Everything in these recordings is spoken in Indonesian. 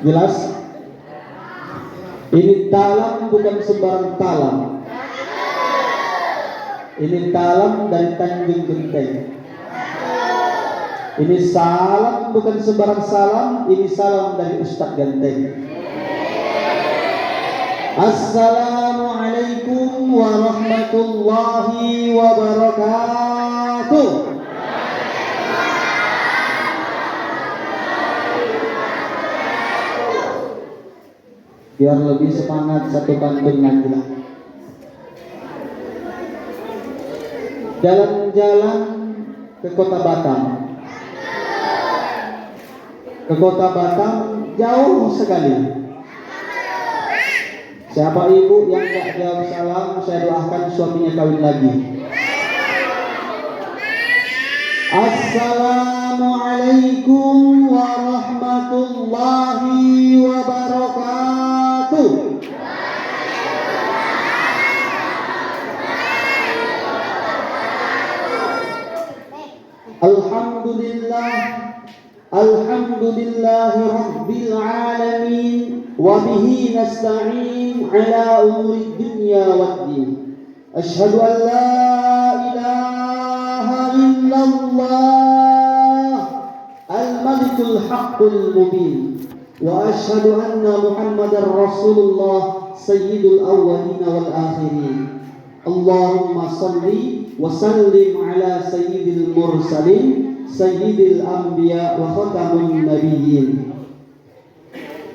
Jelas? Ini talam bukan sembarang talam. Ini talam dari Tanjung Genteng. Ini salam bukan sembarang salam. Ini salam dari Ustadz Genteng. Assalamualaikum warahmatullahi wabarakatuh. Biar lebih semangat satu pantun lagi lah. Jalan-jalan ke kota Batam. Ke kota Batam jauh sekali. Siapa ibu yang tak jawab salam, saya doakan suaminya kawin lagi. Assalamualaikum warahmatullahi wabarakatuh. Alhamdulillahi rabbil alamin wa bihi nasta'in ala umuri dunya waddin. Asyhadu an la ilaha illallah al-malikul haqqul mubin wa asyhadu anna muhammadar rasulullah sayyidul awwalin wal akhirin. Allahumma salli wa sallim ala sayyidil mursalin sayyidil anbiya wa khatamun nabiyyin.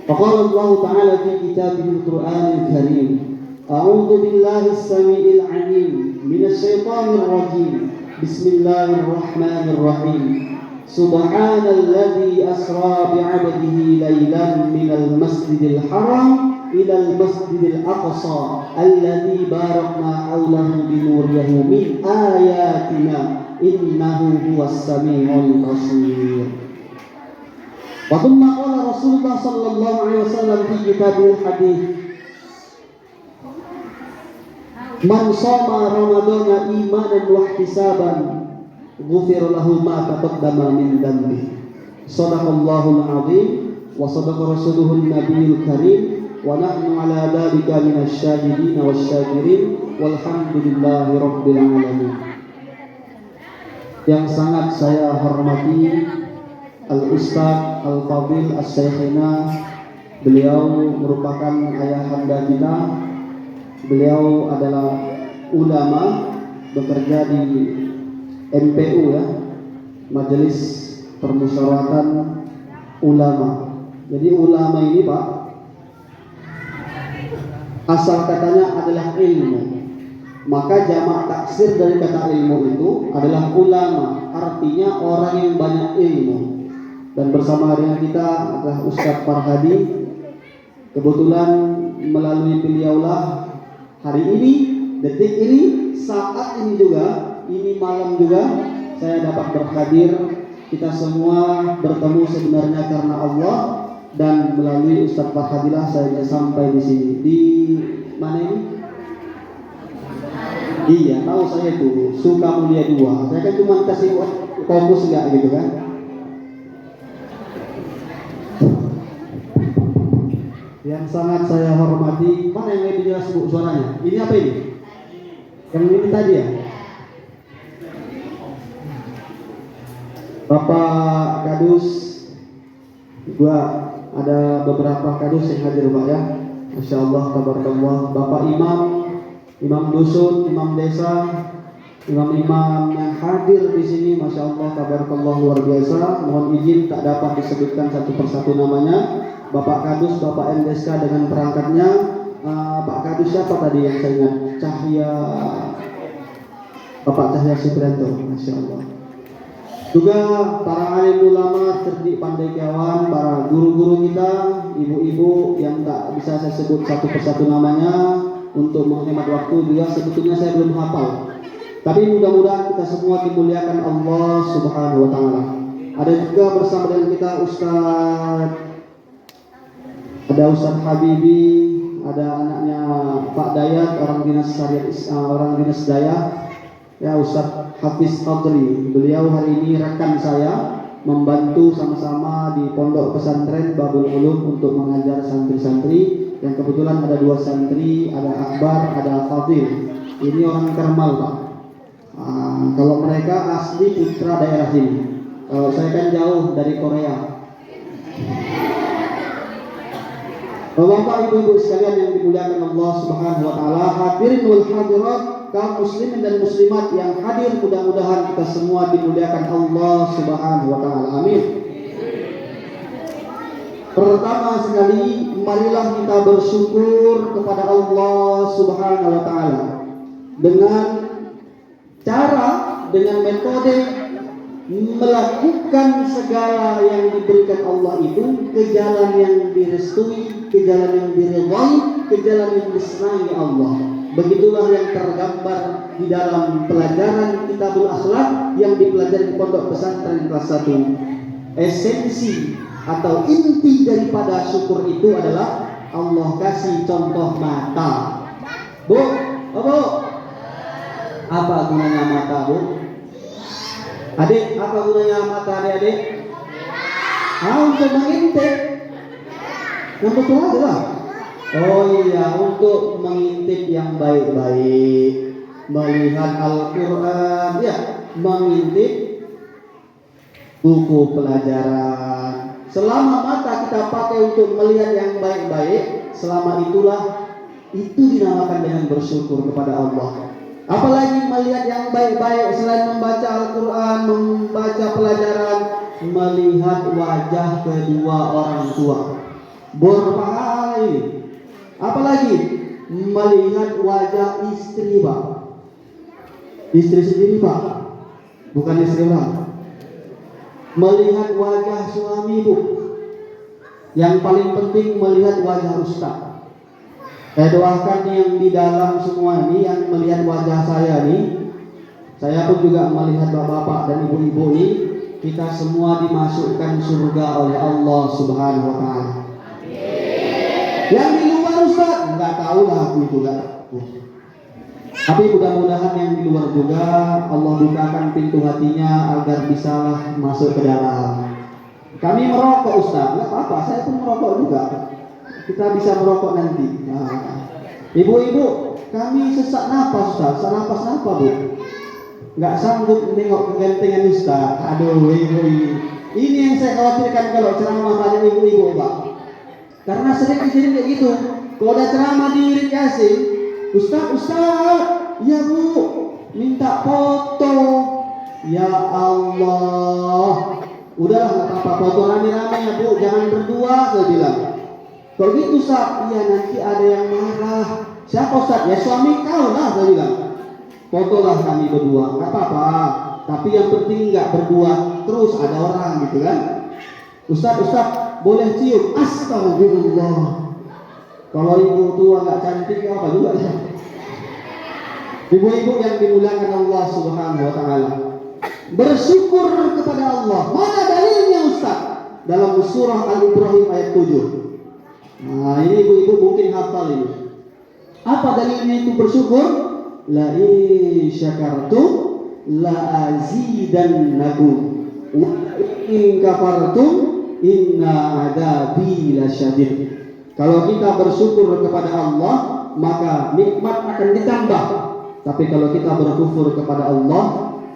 Faqala Allah ta'ala fi kitabihil Qur'anil Karim, a'udzu billahi as-sami'il 'alim minasy syaithanir rajim. Bismillahirrahmanirrahim. Subhanalladzi asra bi'abdihi lailan minal masjidil haram ilal masjidil aqsa alladzi barakna haulahu binurihi min ayatina innahu huwas samiul basir. Wa thumma qala Rasulullah sallallahu alaihi wasallam fi kitabil hadits, man shoma ramadhana imanan wa ihtisaban ghufira lahu ma taqaddama min dhanbi. Shadaqallahul azim wa sadaqa rasuluhun nabiyul karim wa nahnu ala dzalika minasy syahidin wasyakirin walhamdulillahi rabbil alamin. Yang sangat saya hormati Al-Ustadz Al-Fadil As-Syekhina, beliau merupakan ayahanda kita. Beliau adalah ulama, bekerja di MPU ya, Majelis Permusyawaratan Ulama. Jadi ulama ini Pak, asal katanya adalah ilmu. Maka jamak taksir dari kata ilmu itu adalah ulama, artinya orang yang banyak ilmu. Dan bersama dengan kita adalah Ustadz Farhadi. Kebetulan melalui beliaulah hari ini, detik ini, saat ini juga, ini malam juga saya dapat berhadir. Kita semua bertemu sebenarnya karena Allah, dan melalui Ustadz Farhadilah saya bisa sampai di sini. Di mana ini? Iya, tahu saya itu Sukamulia 2. Saya kan cuma kasih fokus enggak gitu kan. Yang sangat saya hormati, mana yang lebih jelas Bu suaranya? Ini apa ini? Yang ini tadi ya? Bapak Kadus, gua ada beberapa kadus yang hadir Pak ya. Masya Allah, tabarakallah. Bapak Imam dusun, imam desa, imam-imam yang hadir di sini, masya Allah, tabarakallah luar biasa. Mohon izin tak dapat disebutkan satu persatu namanya. Bapak Kadus, Bapak MDSK dengan perangkatnya. Pak Kadus siapa tadi yang saya ingat? Bapak Cahya Suprianto, masya Allah. Juga para alim ulama, cerdik pandai kawan, para guru-guru kita, ibu-ibu yang tak bisa saya sebut satu persatu namanya. Untuk menghemat waktu juga sebetulnya saya belum hafal. Tapi mudah-mudahan kita semua dimuliakan Allah Subhanahu wa taala. Ada juga bersama dengan kita Ustadz Habibi, ada anaknya Pak Dayat, orang dinas Daya. Ya, Ustadz Hafiz Qadri. Beliau hari ini rekan saya membantu sama-sama di Pondok Pesantren Babul Ulum untuk mengajar santri-santri. Yang kebetulan ada 2 santri, ada Akbar, ada Fadil. Ini orang Karmal, Pak. Kalau mereka asli putra daerah sini. Kalau saya kan jauh dari Korea. Bapak Ibu sekalian yang dimuliakan Allah Subhanahu wa taala, hadirin wal hadirat, kaum muslimin dan muslimat yang hadir, mudah-mudahan kita semua dimuliakan Allah Subhanahu wa taala. Amin. Pertama sekali, marilah kita bersyukur kepada Allah Subhanahu wa taala dengan cara, dengan metode melakukan segala yang diberikan Allah itu ke jalan yang direstui, ke jalan yang diridhai, ke jalan yang disenangi Allah. Begitulah yang tergambar di dalam pelajaran Kitabul Akhlak yang dipelajari di Pondok Pesantren kelas 1. Esensi atau inti daripada syukur itu adalah Allah kasih contoh mata. Bu, apa gunanya mata, Bu? Adik, apa gunanya mata adik-adik? Untuk mengintip. Yang betul adalah, oh iya, untuk mengintip yang baik-baik, melihat Al-Quran, ya, mengintip buku pelajaran. Selama mata kita pakai untuk melihat yang baik-baik, selama itulah itu dinamakan dengan bersyukur kepada Allah. Apalagi melihat yang baik-baik selain membaca Al-Quran, membaca pelajaran, melihat wajah kedua orang tua. Berpahala ini. Apalagi melihat wajah istri, Pak. Istri sendiri, Pak, bukan istri orang. Melihat wajah suami, Bu. Yang paling penting melihat wajah ustaz. Saya doakan yang di dalam semua ini, yang melihat wajah saya nih, saya pun juga melihat bapak-bapak dan ibu-ibu ini, kita semua dimasukkan surga oleh Allah Subhanahu wa taala. Yang di luar Ustaz, enggak tahu lah aku juga. Tapi mudah-mudahan yang di luar juga Allah bukakan pintu hatinya agar bisalah masuk ke dalam. Kami merokok Ustaz, enggak apa-apa, saya pun merokok juga. Kita bisa merokok nanti. Ibu-ibu, kami sesak napas Ustaz. Sesak napas apa, Bu? Nggak sanggup menengok kegentengan Ustaz. Aduh, ibu ini yang saya khawatirkan kalau ceramah banyak ibu-ibu, Pak. Karena sering kejadian kayak gitu. Kalau ada ceramah di Rid Yasin, Ustaz, ya Bu, minta foto. Ya Allah, udahlah nggak apa-apa, foto rame-rame ya Bu, jangan berdua, saya bilang. Kalau gitu Ustaz, iya nanti ada yang marah. Siapa Ustaz? Ya suami kau lah, saya bilang. Fotolah kami berdua, nggak apa-apa. Tapi yang penting nggak berdua terus, ada orang gitu kan. Ustaz, boleh cium? Astagfirullah. Kalau ibu tua nggak cantik apa juga ya. Ibu-ibu yang dimuliakan Allah Subhanahu wa taala, bersyukur kepada Allah. Mana dalilnya Ustaz? Dalam surah Al-Ibrahim ayat 7. Nah, ini ibu-ibu mungkin hafal ini. Apa dalilnya itu bersyukur? La in syakartum la azidannakum wa in kafartum inna adabi lasyadid. Kalau kita bersyukur kepada Allah, maka nikmat akan ditambah. Tapi kalau kita berkufur kepada Allah,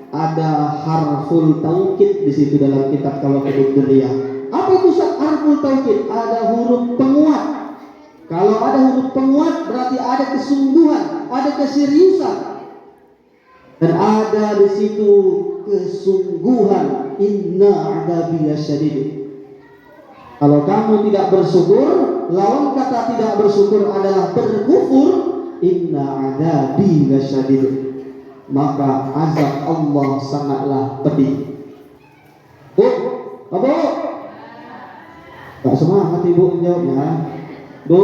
ada harful taukid di situ dalam kitab kalau Durriyah. Apa itu harful taukid? Ada huruf penguat. Kalau ada huruf penguat berarti ada kesungguhan, ada keseriusan. Dan ada di situ kesungguhan, inna adabi lasyadid. Kalau kamu tidak bersyukur, lawan kata tidak bersyukur adalah berkufur, inna adabi lasyadid. Maka azab Allah sangatlah pedih. Bu, apa? Tak semangat ibu menjawabnya. Bu,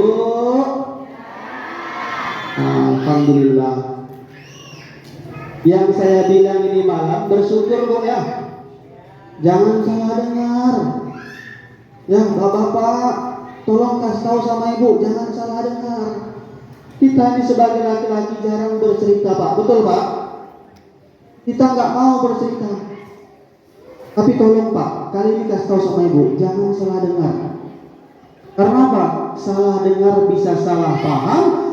alhamdulillah. Yang saya bilang ini malam bersyukur Bu ya. Jangan salah dengar. Ya bapak-bapak, tolong kasih tahu sama ibu, jangan salah dengar. Kita ini sebagai laki-laki jarang bercerita Pak, betul Pak? Kita nggak mau bercerita. Tapi tolong Pak, kali ini kasih tahu sama Ibu, jangan salah dengar. Karena apa? Salah dengar bisa salah paham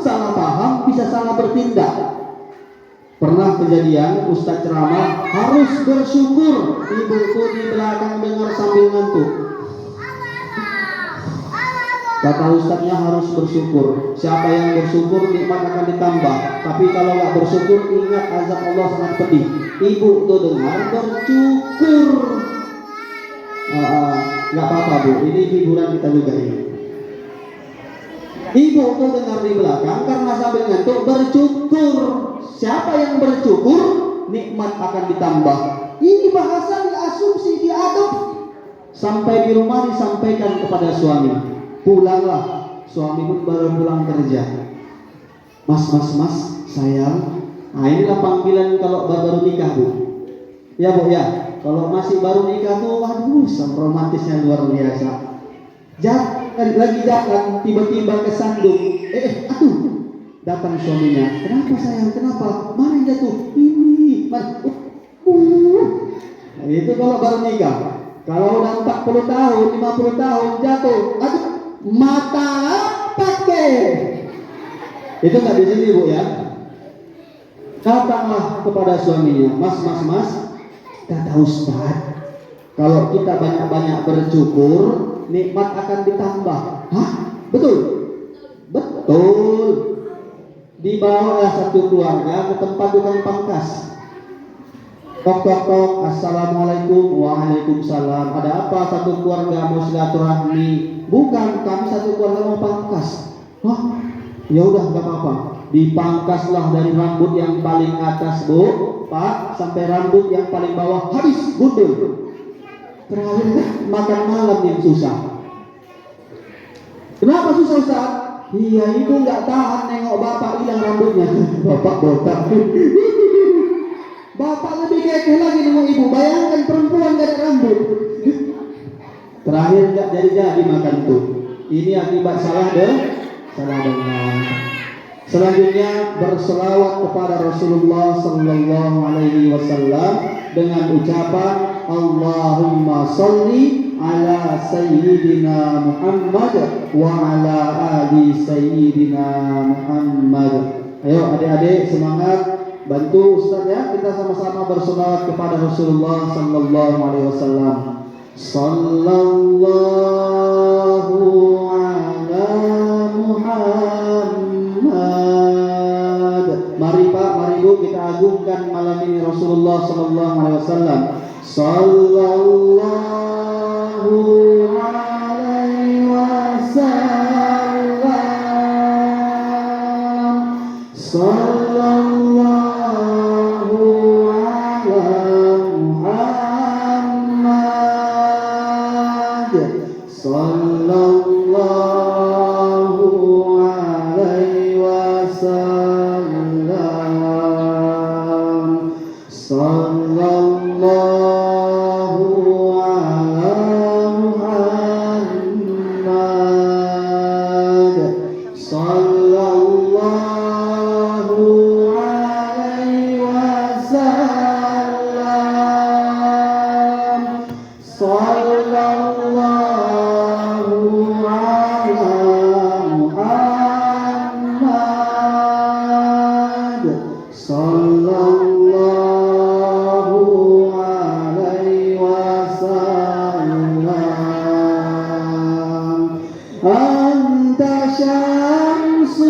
bisa salah bertindak. Pernah kejadian Ustadz ceramah harus bersyukur, ibuku di belakang dengar sambil ngantuk. Kata Ustadznya harus bersyukur. Siapa yang bersyukur nikmat akan ditambah. Tapi kalau nggak bersyukur ingat azab Allah sangat pedih. Ibu tuh dengar bersyukur. Nggak apa-apa Bu, ini hiburan kita juga ini. Ibu tuh dengar di belakang karena sambil ngantuk bersyukur. Siapa yang bersyukur nikmat akan ditambah. Ini bahasa diasumsi, diadopsi. Sampai di rumah disampaikan kepada suami. Pulanglah, suami pun baru pulang kerja. Mas, sayang. Nah inilah panggilan kalau baru nikah Bu. Ya Bu ya, kalau masih baru nikah tuh waduh romantisnya luar biasa. Lagi jalan tiba-tiba kesandung. Datang suaminya. Kenapa sayang? Kenapa? Mana yang jatuh? Ini. Itu kalau baru nikah. Kalau udah 40 tahun, 50 tahun jatuh. Mata pakai. Itu nggak di sini Bu ya. Datanglah kepada suaminya. Mas. Kata Ustaz, kalau kita banyak-banyak bersyukur, nikmat akan ditambah. Hah? Betul. Dibawalah satu keluarga ke tempat tukang pangkas. Tok. Assalamualaikum. Waalaikumsalam. Ada apa? Satu keluarga mau silaturahmi. Bukan, kami satu keluarga mau pangkas. Wah, ya udah nggak apa-apa. Dipangkaslah dari rambut yang paling atas Bu, Pak, sampai rambut yang paling bawah habis gundul. Terakhir makan malam yang susah. Kenapa susah Ustaz? Iya, ibu nggak tahan nengok bapak hilang rambutnya. Bapak botak. Bapak lebih kekeh lagi dengan ibu. Bayangkan perempuan gak ada rambut. Terakhir nggak jadi makan tuh. Ini akibat salah dengar. Selanjutnya berselawat kepada Rasulullah Sallallahu Alaihi Wasallam dengan ucapan Allahumma sholli ala Sayyidina Muhammad wa ala ali Sayyidina Muhammad. Ayo adik-adik semangat, bantu Ustaz ya, kita sama-sama berselawat kepada Rasulullah Sallallahu Alaihi Wasallam. Sallallahu ala Muhammad. Mari Pak, mari Bu, kita agungkan malam ini Rasulullah Sallallahu Alaihi Wasallam. Sallallahu Alaihi Wasallam. Sallallahu ala Muhammad. Sallallahu alaihi wasallam. Sallallahu ala Muhammad. Sallallahu alaihi wasallam. Sallallahu ala Muhammad. Sallallahu alaihi wasallam. Anta syamsun.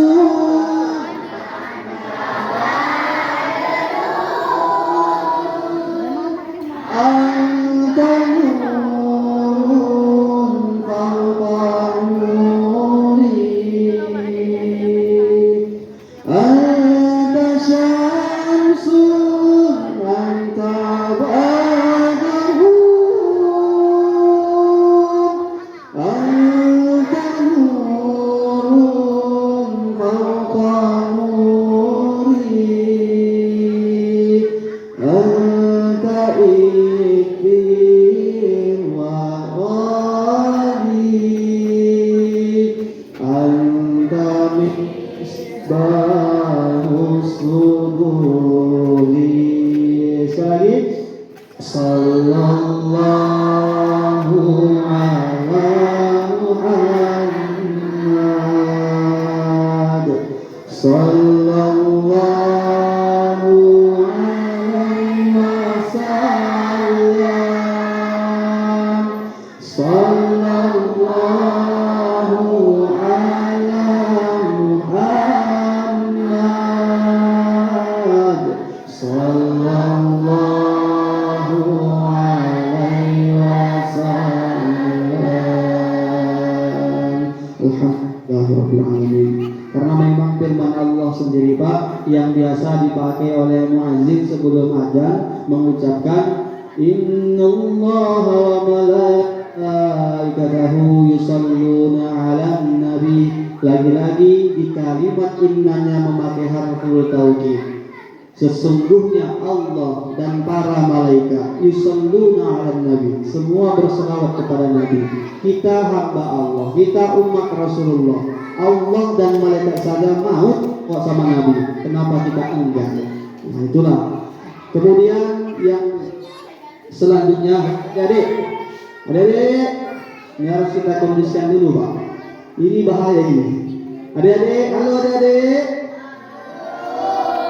Anta nurun fawqa nuri. Anta syamsun. Anta badrun. Anta nurun fawqa nuri. Anta ikbir wa ghali. Anta misbahus nuruli. Sekali. Sallallahu Sallallahu alaihi wasallam. Sallallahu ala Muhammad. Sallallahu alaihi wasallam. Alhamdulillahirabbil alamin. Karena memang firman Allah sendiri Pak yang biasa dipakai oleh muazzin sebelum adzan mengucapkan innallaha wa malaikatahu yusholluna 'alan nabi. Lagi-lagi di kalimat innanya memakai harful taukid. Sesungguhnya Allah dan para malaikat yusholluna 'alan nabi, semua berselawat kepada nabi. Kita hamba Allah, kita umat Rasulullah. Allah dan malaikat saja mau kok sama nabi. Kenapa kita enggak? Nah, itulah. Kemudian yang selanjutnya, adik-adik, ini harus kita kondisikan dulu Pak. Ini bahaya ini. Adik-adik, halo adik-adik.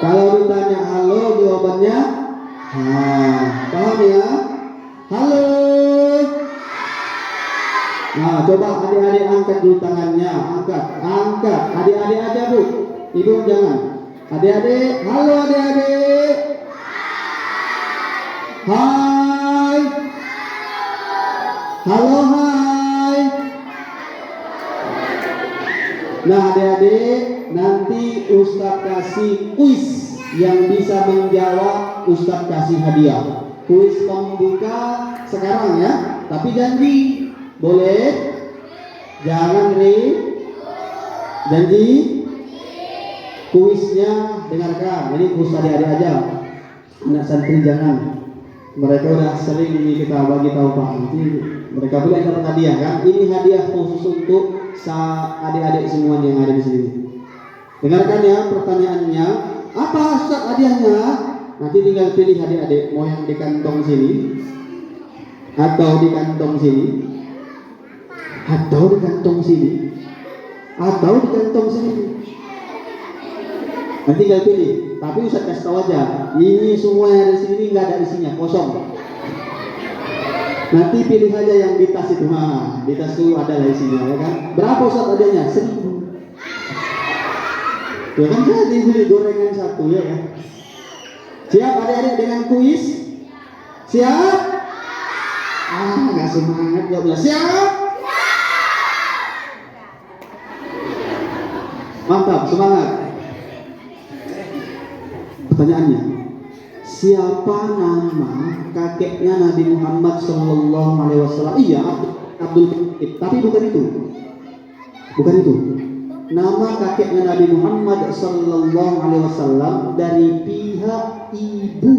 Kalau ditanya halo, jawabannya paham ya? Halo. Nah, coba adik-adik angkat dulu tangannya, angkat. Adik-adik aja Bu, ibu jangan. Adik-adik, halo adik-adik. Hai. Halo hai. Nah adik-adik, nanti Ustadz kasih kuis yang bisa menjawab, Ustadz kasih hadiah. Kuis pembuka sekarang ya, tapi janji. Boleh? Jangan janji. Kuisnya dengarkan. Ini kuis adik-adik aja. Anak santri jangan. Mereka udah sering ini kita bagi tahu Pak. Nanti mereka boleh dapat hadiah kan? Ini hadiah khusus untuk adik-adik semuanya yang ada di sini. Dengarkan ya pertanyaannya. Apa Ustaz hadiahnya? Nanti tinggal pilih adik-adik mau yang di kantong sini atau di kantong sini. Atau di kantong sini, atau di kantong sini. Nanti tinggal pilih. Tapi Ustaz kasih tahu aja, ini semua yang ada di sini nggak ada isinya, kosong. Nanti pilih aja yang di tas itu. Nah, di tas itu ada lah isinya, ya kan? Berapa Ustaz adanya? 1.000. Ya kan jadi beli gorengan 1 ya kan? Siap adik-adik dengan kuis? Siap? Nggak semangat jawabnya. Siap? Mantap, semangat. Pertanyaannya, siapa nama kakeknya Nabi Muhammad Sallallahu Alaihi Wasallam? Iya, Abdul Muttalib. Tapi bukan itu. Bukan itu. Nama kakeknya Nabi Muhammad Sallallahu Alaihi Wasallam dari pihak ibu.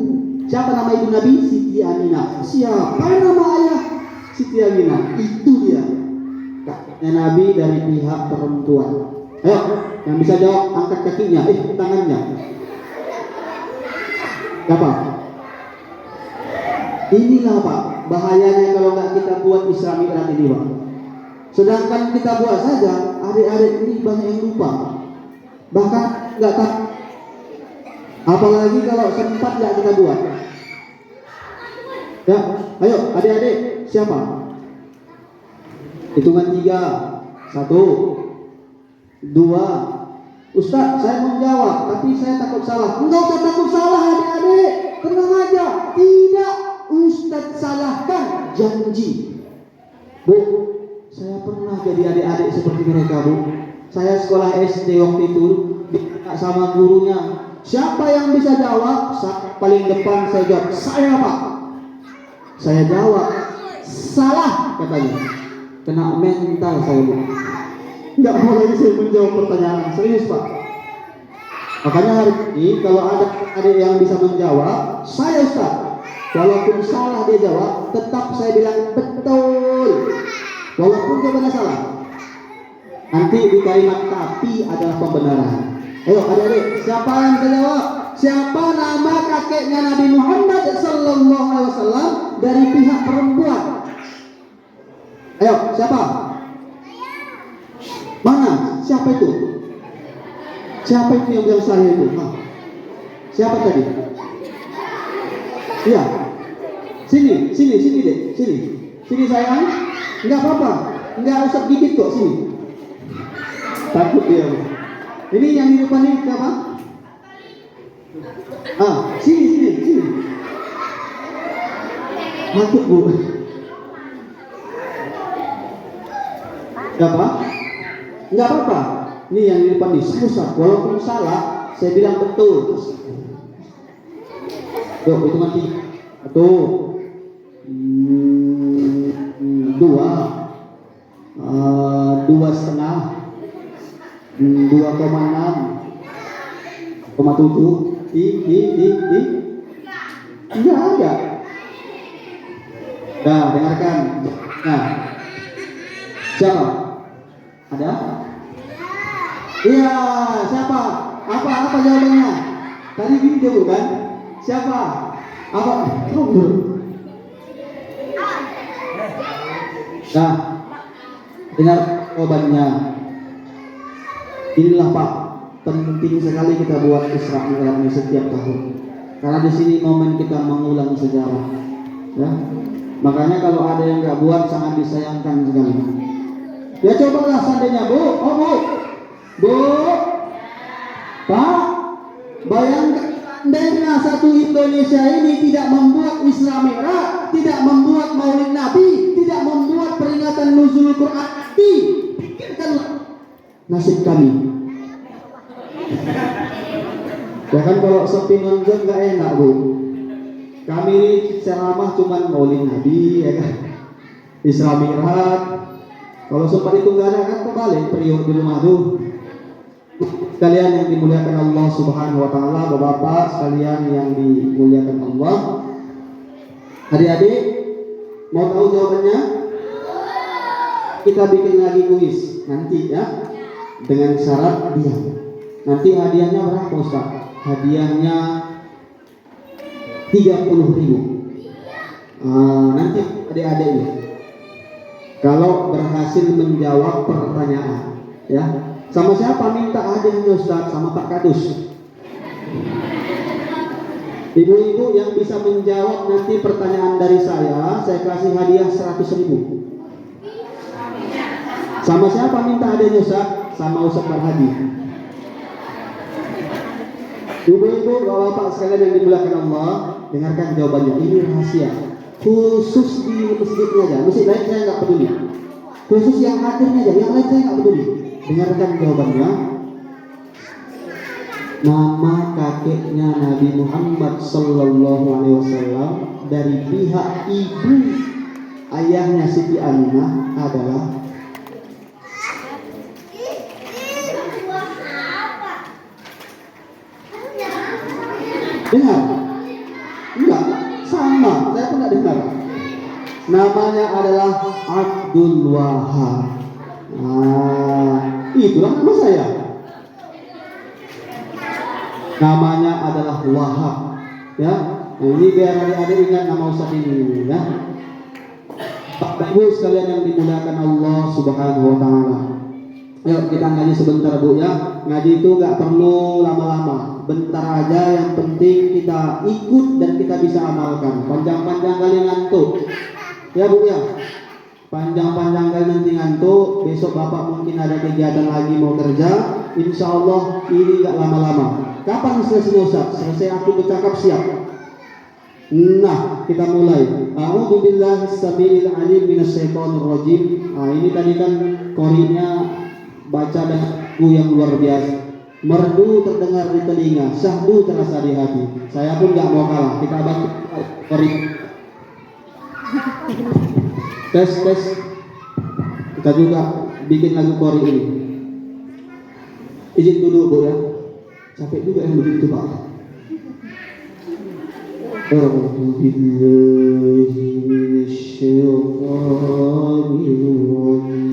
Siapa nama ibu Nabi? Siti Aminah. Siapa nama ayah Siti Aminah? Itu dia. Kakeknya Nabi dari pihak perempuan. Ayo, yang bisa jawab angkat kakinya, tangannya. Apa? Inilah Pak, bahayanya kalau nggak kita buat Islami ini Pak. Sedangkan kita buat saja, adik-adik ini banyak yang lupa. Bahkan nggak tahu. Apalagi kalau sempat nggak kita buat. Ya, ayo adik-adik, siapa? Hitungan 3, 1, 2. Ustaz, saya mau jawab, tapi saya takut salah. Enggak usah takut salah adik-adik, tenang aja. Tidak Ustaz salahkan, janji. Bu, saya pernah jadi adik-adik seperti mereka Bu. Saya sekolah SD waktu itu, ditanya sama gurunya, siapa yang bisa jawab? Paling depan saya jawab, saya Pak. Saya jawab, salah katanya. Kena mental saya Bu. Nggak boleh saya menjawab pertanyaan serius Pak. Makanya hari ini kalau ada adik yang bisa menjawab, saya Ustaz, walaupun salah dia jawab, tetap saya bilang betul, walaupun jawabannya salah. Nanti di kalimat tapi adalah pembenaran. Ayo adik-adik, siapa yang bisa jawab? Siapa nama kakeknya Nabi Muhammad Sallallahu Alaihi Wasallam dari pihak perempuan? Ayo, siapa? Mana? Siapa itu? Siapa itu yang bilang saya itu? Siapa tadi? Iya. Sini deh, sini sayang. Enggak apa-apa, enggak usah gigit kok, sini. Takut dia. Ini yang di depan ini siapa? Sini. Takut bu. Enggak apa? Enggak apa-apa. Ini yang di depan ini susah. Walaupun salah, saya bilang betul. Tuh, itu mati. Tuh. 2,5, 2,6, 2,7. Enggak ada. Nah, dengarkan. Nah, siapa? Ada? Iya, siapa? Apa jawabannya? Tadi video bukan? Siapa? Apa? Nah, dengar jawabannya. Inilah Pak, penting sekali kita buat Isra Mi'raj ini setiap tahun. Karena di sini momen kita mengulang sejarah. Ya. Makanya kalau ada yang nggak buat sangat disayangkan sekali. Ya cobalah seandainya Bu, Bu, Pak, bayangkan seandainya satu Indonesia ini tidak membuat Isra Mi'raj, tidak membuat Maulid Nabi, tidak membuat peringatan nuzul Quran, pikirkanlah nasib kami. Ya kan kalau sepi nonton nggak enak Bu. Kami ceramah cuma Maulid Nabi, ya kan, Isra Mi'raj. Kalau sempat itu nggak ada kan kembali periuk di rumah tuh. Sekalian yang dimuliakan Allah Subhanahu wa taala, Bapak-bapak sekalian yang dimuliakan Allah. Adik-adik, mau tahu jawabannya? Kita bikin lagi kuis nanti ya. Dengan syarat diam. Nanti hadiahnya berapa Ustaz? Hadiahnya 30.000. Nanti adik-adik ya, kalau berhasil menjawab pertanyaan, ya. Sama siapa minta hadiahnya Ustaz? Sama Pak Kadus. Ibu-ibu yang bisa menjawab nanti pertanyaan dari saya kasih hadiah 100.000. Sama siapa minta hadiahnya Ustaz? Sama Ustaz Barhadi. Ibu-ibu, bapak-bapak sekalian yang dimuliakan Allah, dengarkan jawabannya. Ini rahasia. Khusus di masjidnya aja. Masjid lain saya nggak peduli. Khusus yang hadirnya aja. Yang lain saya nggak peduli. Dengarkan jawabannya. Nama kakeknya Nabi Muhammad Sallallahu Alaihi Wasallam dari pihak ibu ayahnya Siti Aminah adalah dengar? Enggak, sama. Saya pun tidak dengar. Namanya adalah Abdul Wahab. Itulah nama saya. Namanya adalah Wahab. Ya, nah, ini biar adik-adik ingat nama Ustaz ini. Ya, Bapak Ibu sekalian yang dimuliakan Allah Subhanahu Wa Taala. Ayo kita ngaji sebentar Bu ya. Ngaji itu nggak perlu lama-lama. Bentar aja, yang penting kita ikut dan kita bisa amalkan. Panjang-panjang kali ngantuk. Ya Bu ya. Panjang-panjang kali nanti ngantuk. Besok Bapak mungkin ada kegiatan lagi mau kerja. Insya Allah ini nggak lama-lama. Kapan selesai Ustaz? Selesai aku bercakap siap. Nah, kita mulai. A'udzubillahi samiil alim minasyaitonir rajim. Ini tadi kan qori'nya baca dengan yang luar biasa. Merdu terdengar di telinga, syahdu terasa di hati. Saya pun nggak mau kalah. Kita bantu qori'. Tes. Kita juga bikin lagu qori' ini. Izin dulu Bu ya. Capek juga yang begitu Pak. A'udzubillahi minasyaitonir rajim.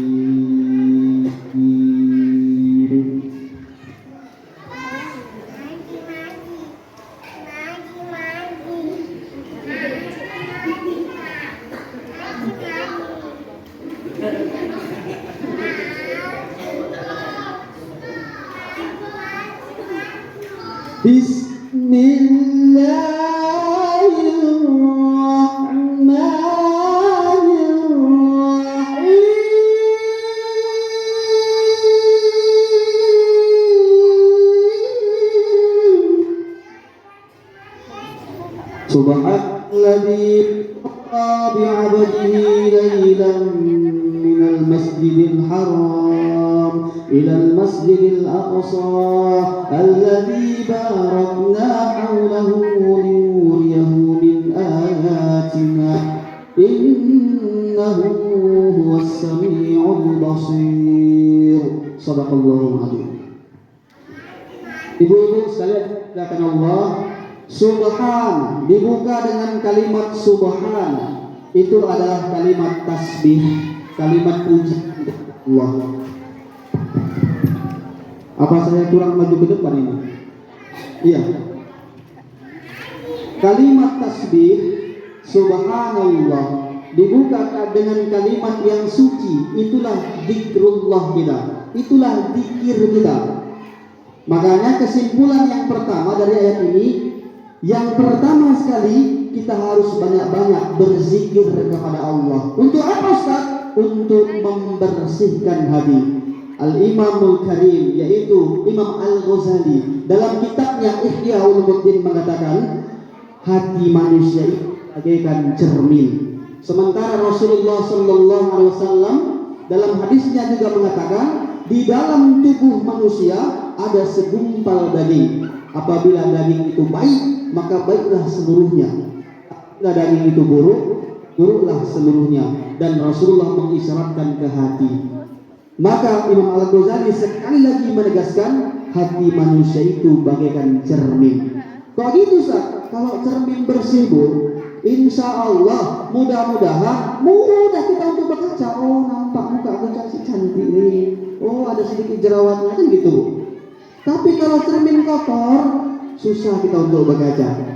Subhanalladzi asra bi'abdihi laylan minal masjidil haram ilal masjidil aqsa alladzi barakna hawlahu linuriyahu min ayatina innahu huwas sami'ul basir. Shadaqallahul adzim. Ibu-ibu sekalian silakan Allah. Subhan dibuka dengan kalimat subhan, itu adalah kalimat tasbih, kalimat puji Allah. Apa saya kurang maju ke depan ini? Iya. Kalimat tasbih subhanallah dibuka dengan kalimat yang suci, itulah zikrullah kita, itulah zikir kita. Makanya kesimpulan yang pertama dari ayat ini, yang pertama sekali kita harus banyak-banyak berzikir kepada Allah. Untuk apa Ustaz? Untuk membersihkan hati. Al-Imamul Karim, yaitu Imam Al-Ghazali, dalam kitabnya Ihya Ulumuddin mengatakan hati manusia itu bagaikan cermin. Sementara Rasulullah Sallallahu Alaihi Wasallam dalam hadisnya juga mengatakan di dalam tubuh manusia ada segumpal daging. Apabila daging itu baik, maka baiklah seluruhnya. Apabila daging itu buruk, buruklah seluruhnya. Dan Rasulullah mengisyaratkan ke hati. Maka Imam Al-Ghazali sekali lagi menegaskan hati manusia itu bagaikan cermin. Kok gitu Ustaz? Kalau cermin bersih Bu, insya Allah mudah-mudahan mudah kita untuk bekerja. Oh, nampak muka aku cantik ini. Oh, ada sedikit jerawatnya kan gitu Bu. Tapi kalau cermin kotor, susah kita untuk berkaca.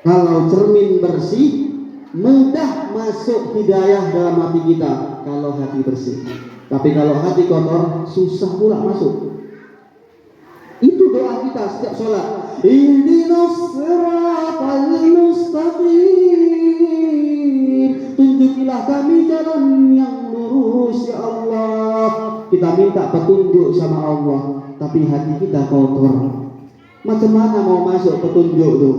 Kalau cermin bersih, mudah masuk hidayah dalam hati kita. Kalau hati bersih. Tapi kalau hati kotor, susah pula masuk. Itu doa kita setiap sholat. Ihdinas siratal mustaqim. Tunjukilah kami jalan yang lurus ya Allah. Kita minta petunjuk sama Allah. Tapi hati kita kotor. Macam mana mau masuk petunjuk itu?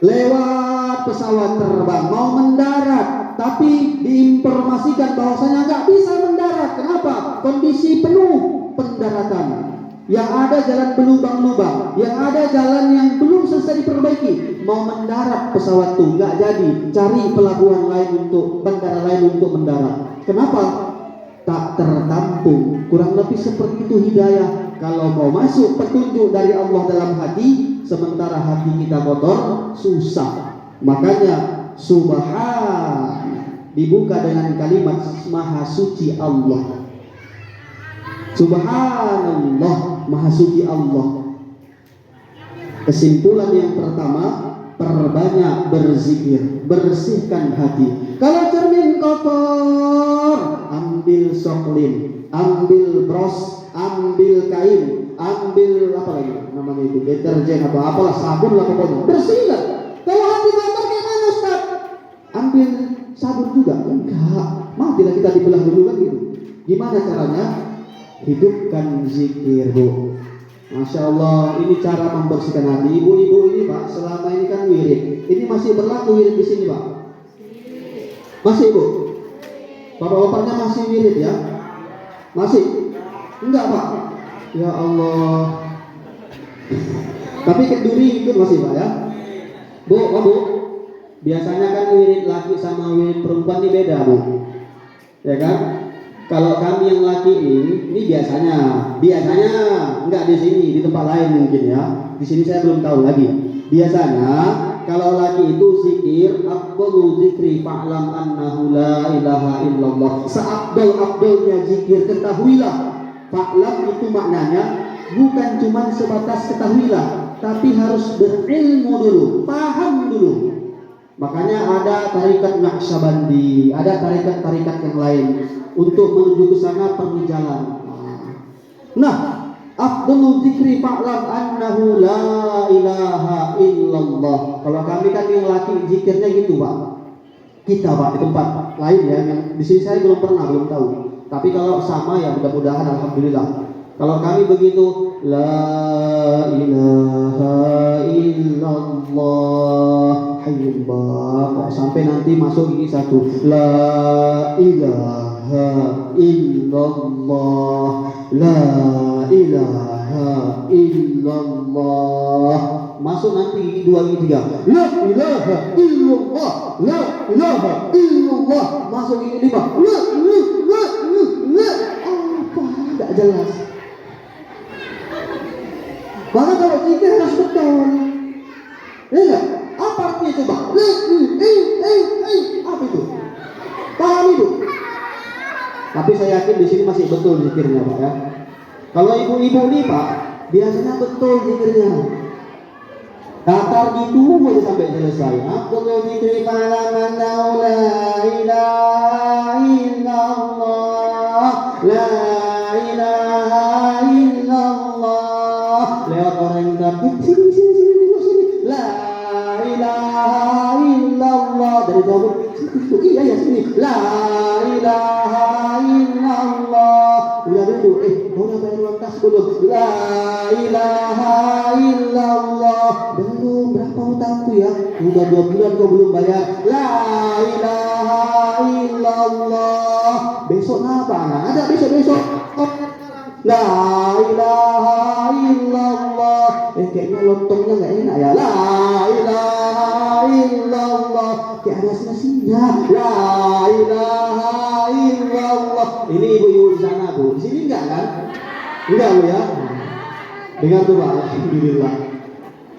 Lewat pesawat terbang, mau mendarat, tapi diinformasikan bahwasanya nggak bisa mendarat. Kenapa? Kondisi penuh pendaratan. Yang ada jalan berlubang-lubang, yang ada jalan yang belum selesai diperbaiki. Mau mendarat pesawat itu nggak jadi. Cari pelabuhan lain untuk bandara lain untuk mendarat. Kenapa? Tak tertampung. Kurang lebih seperti itu hidayah. Kalau mau masuk petunjuk dari Allah dalam hati, sementara hati kita kotor, susah. Makanya subhan dibuka dengan kalimat maha suci Allah. Subhanallah, maha suci Allah. Kesimpulan yang pertama, perbanyak berzikir, bersihkan hati. Kalau cermin kotor, ambil soklin, ambil bros, ambil kain, ambil apa lagi namanya itu, deterjen atau apalah, sabun lah pokoknya, bersihkan. Kalau hati kotor gimana Ustaz? Ambil sabun juga? Enggak, matilah kita dibelah dulu kan gitu. Gimana caranya? Hidupkan zikir Bu. Masya Allah, ini cara membersihkan hati. Ibu-ibu ini Pak, selama ini kan wirid. Ini masih berlaku wirid di sini Pak? Masih Bu? Bapak-bapaknya masih wirid ya? Masih? Enggak Pak? Ya Allah. Tapi kenduri ikut masih Pak ya? Bu, Bu, biasanya kan wirid laki sama wirid perempuan ini beda Bu. Ya kan? Kalau kami yang laki ini biasanya enggak di sini, di tempat lain mungkin ya. Di sini saya belum tahu lagi. Biasanya kalau laki itu zikir, afdalu zikri fa'lam annahu la ilaha illallah. Seabdal-abdalnya zikir, ketahuilah. Fa'lam itu maknanya bukan cuma sebatas ketahuilah, tapi harus berilmu dulu, paham dulu. Makanya ada tarikat Naqsyabandi, ada tarikat-tarikat yang lain. Untuk menuju ke sana perlu jalan. Nah, afdhalul dzikri fa'lam annahu la ilaha illallah. Kalau kami kan yang laki zikirnya gitu Pak. Kita Pak di tempat lain ya, yang di sini saya belum pernah, belum tahu. Tapi kalau sama ya mudah-mudahan alhamdulillah. Kalau kami begitu la ilaha illallah hayyullah, kok sampai nanti masuk gigi satu la ilaha illallah, la ilaha illallah, masuk nanti gigi dua, gigi tiga la ilaha illallah, la ilaha illallah, masuk gigi lima la apa enggak jelas. Maka kalau zikir harus betul. Ya, apa artinya coba? Apa itu? Paham itu? Tapi saya yakin di sini masih betul zikirnya Pak ya. Kalau ibu-ibu nih Pak, biasanya betul zikirnya. Datar gitu aja sampai selesai. Abdul zikri fa'lam annahu la ilaha illallah, la ilaha illallah. Lewat orang yang takut sini la ilaha illallah, dari jauh itu iya ya sini la ilaha illallah. Udah dulu udah bayar uang kas belum? La ilaha illallah. Belum, berapa hutangku ya? Udah 2 bulan kau belum bayar. La ilaha illallah. Besok apa? Nggak ada besok. La ilaha illallah. Kayaknya lontongnya nggak enak ya. La ilaha illallah. Kayak ada senasinya. La ilaha illallah. Ini ibu-ibu di sana Bu. Di sini enggak kan? Enggak Bu ya. Dengar tuh Pak. Alhamdulillah.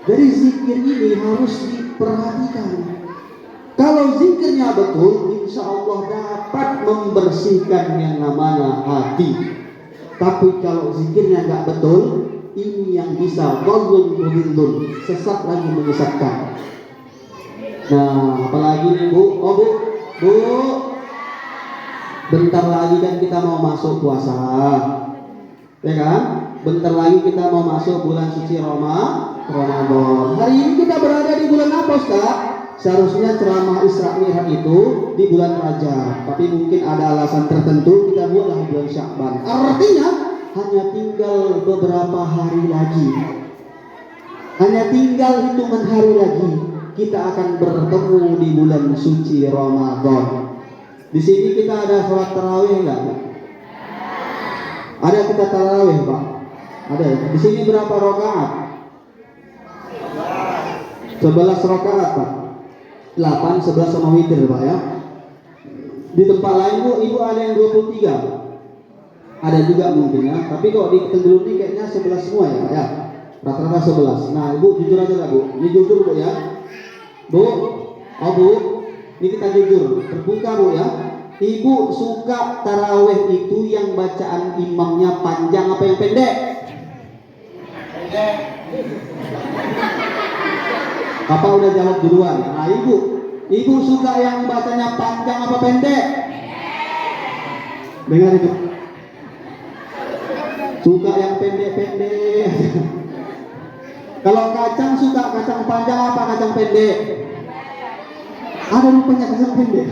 Jadi zikir ini harus diperhatikan. Kalau zikirnya betul, insya Allah dapat membersihkan yang namanya hati. Tapi kalau zikirnya nggak betul, ini yang bisa dhalun, sesat lagi menyesatkan. Nah, apalagi nih Bu? Oh Bu, bentar lagi kan kita mau masuk puasa, ya kan? Bentar lagi kita mau masuk bulan suci Ramadan. Hari ini kita berada di bulan apa Ustaz? Seharusnya ceramah Isra Mi'raj itu di bulan Rajab, tapi mungkin ada alasan tertentu kita buatlah di bulan Sya'ban. Artinya hanya tinggal beberapa hari lagi, hanya tinggal hitungan hari lagi kita akan bertemu di bulan suci Ramadan. Di sini kita ada sholat tarawih enggak? Ada kita tarawih Pak? Ada. Di sini berapa rakaat? 11 rakaat Pak. 8, 11 sama witir Pak ya. Di tempat lain Bu, Ibu ada yang 23. Ada juga mungkin ya. Tapi kok di Tenggulun ini kayaknya 11 semua ya Pak ya. Rata-rata 11. Nah Ibu jujur aja lah Bu. Ini jujur Bu ya. Bu, oh Bu, ini kita jujur. Terbuka Bu ya. Ibu suka tarawih itu yang bacaan imamnya panjang apa yang pendek? Pendek. Apa udah jawab duluan? Nah ibu suka yang bacanya panjang apa pendek? Dengar itu. Suka yang pendek-pendek. Kalau kacang suka kacang panjang apa kacang pendek? Ada rupanya kacang pendek.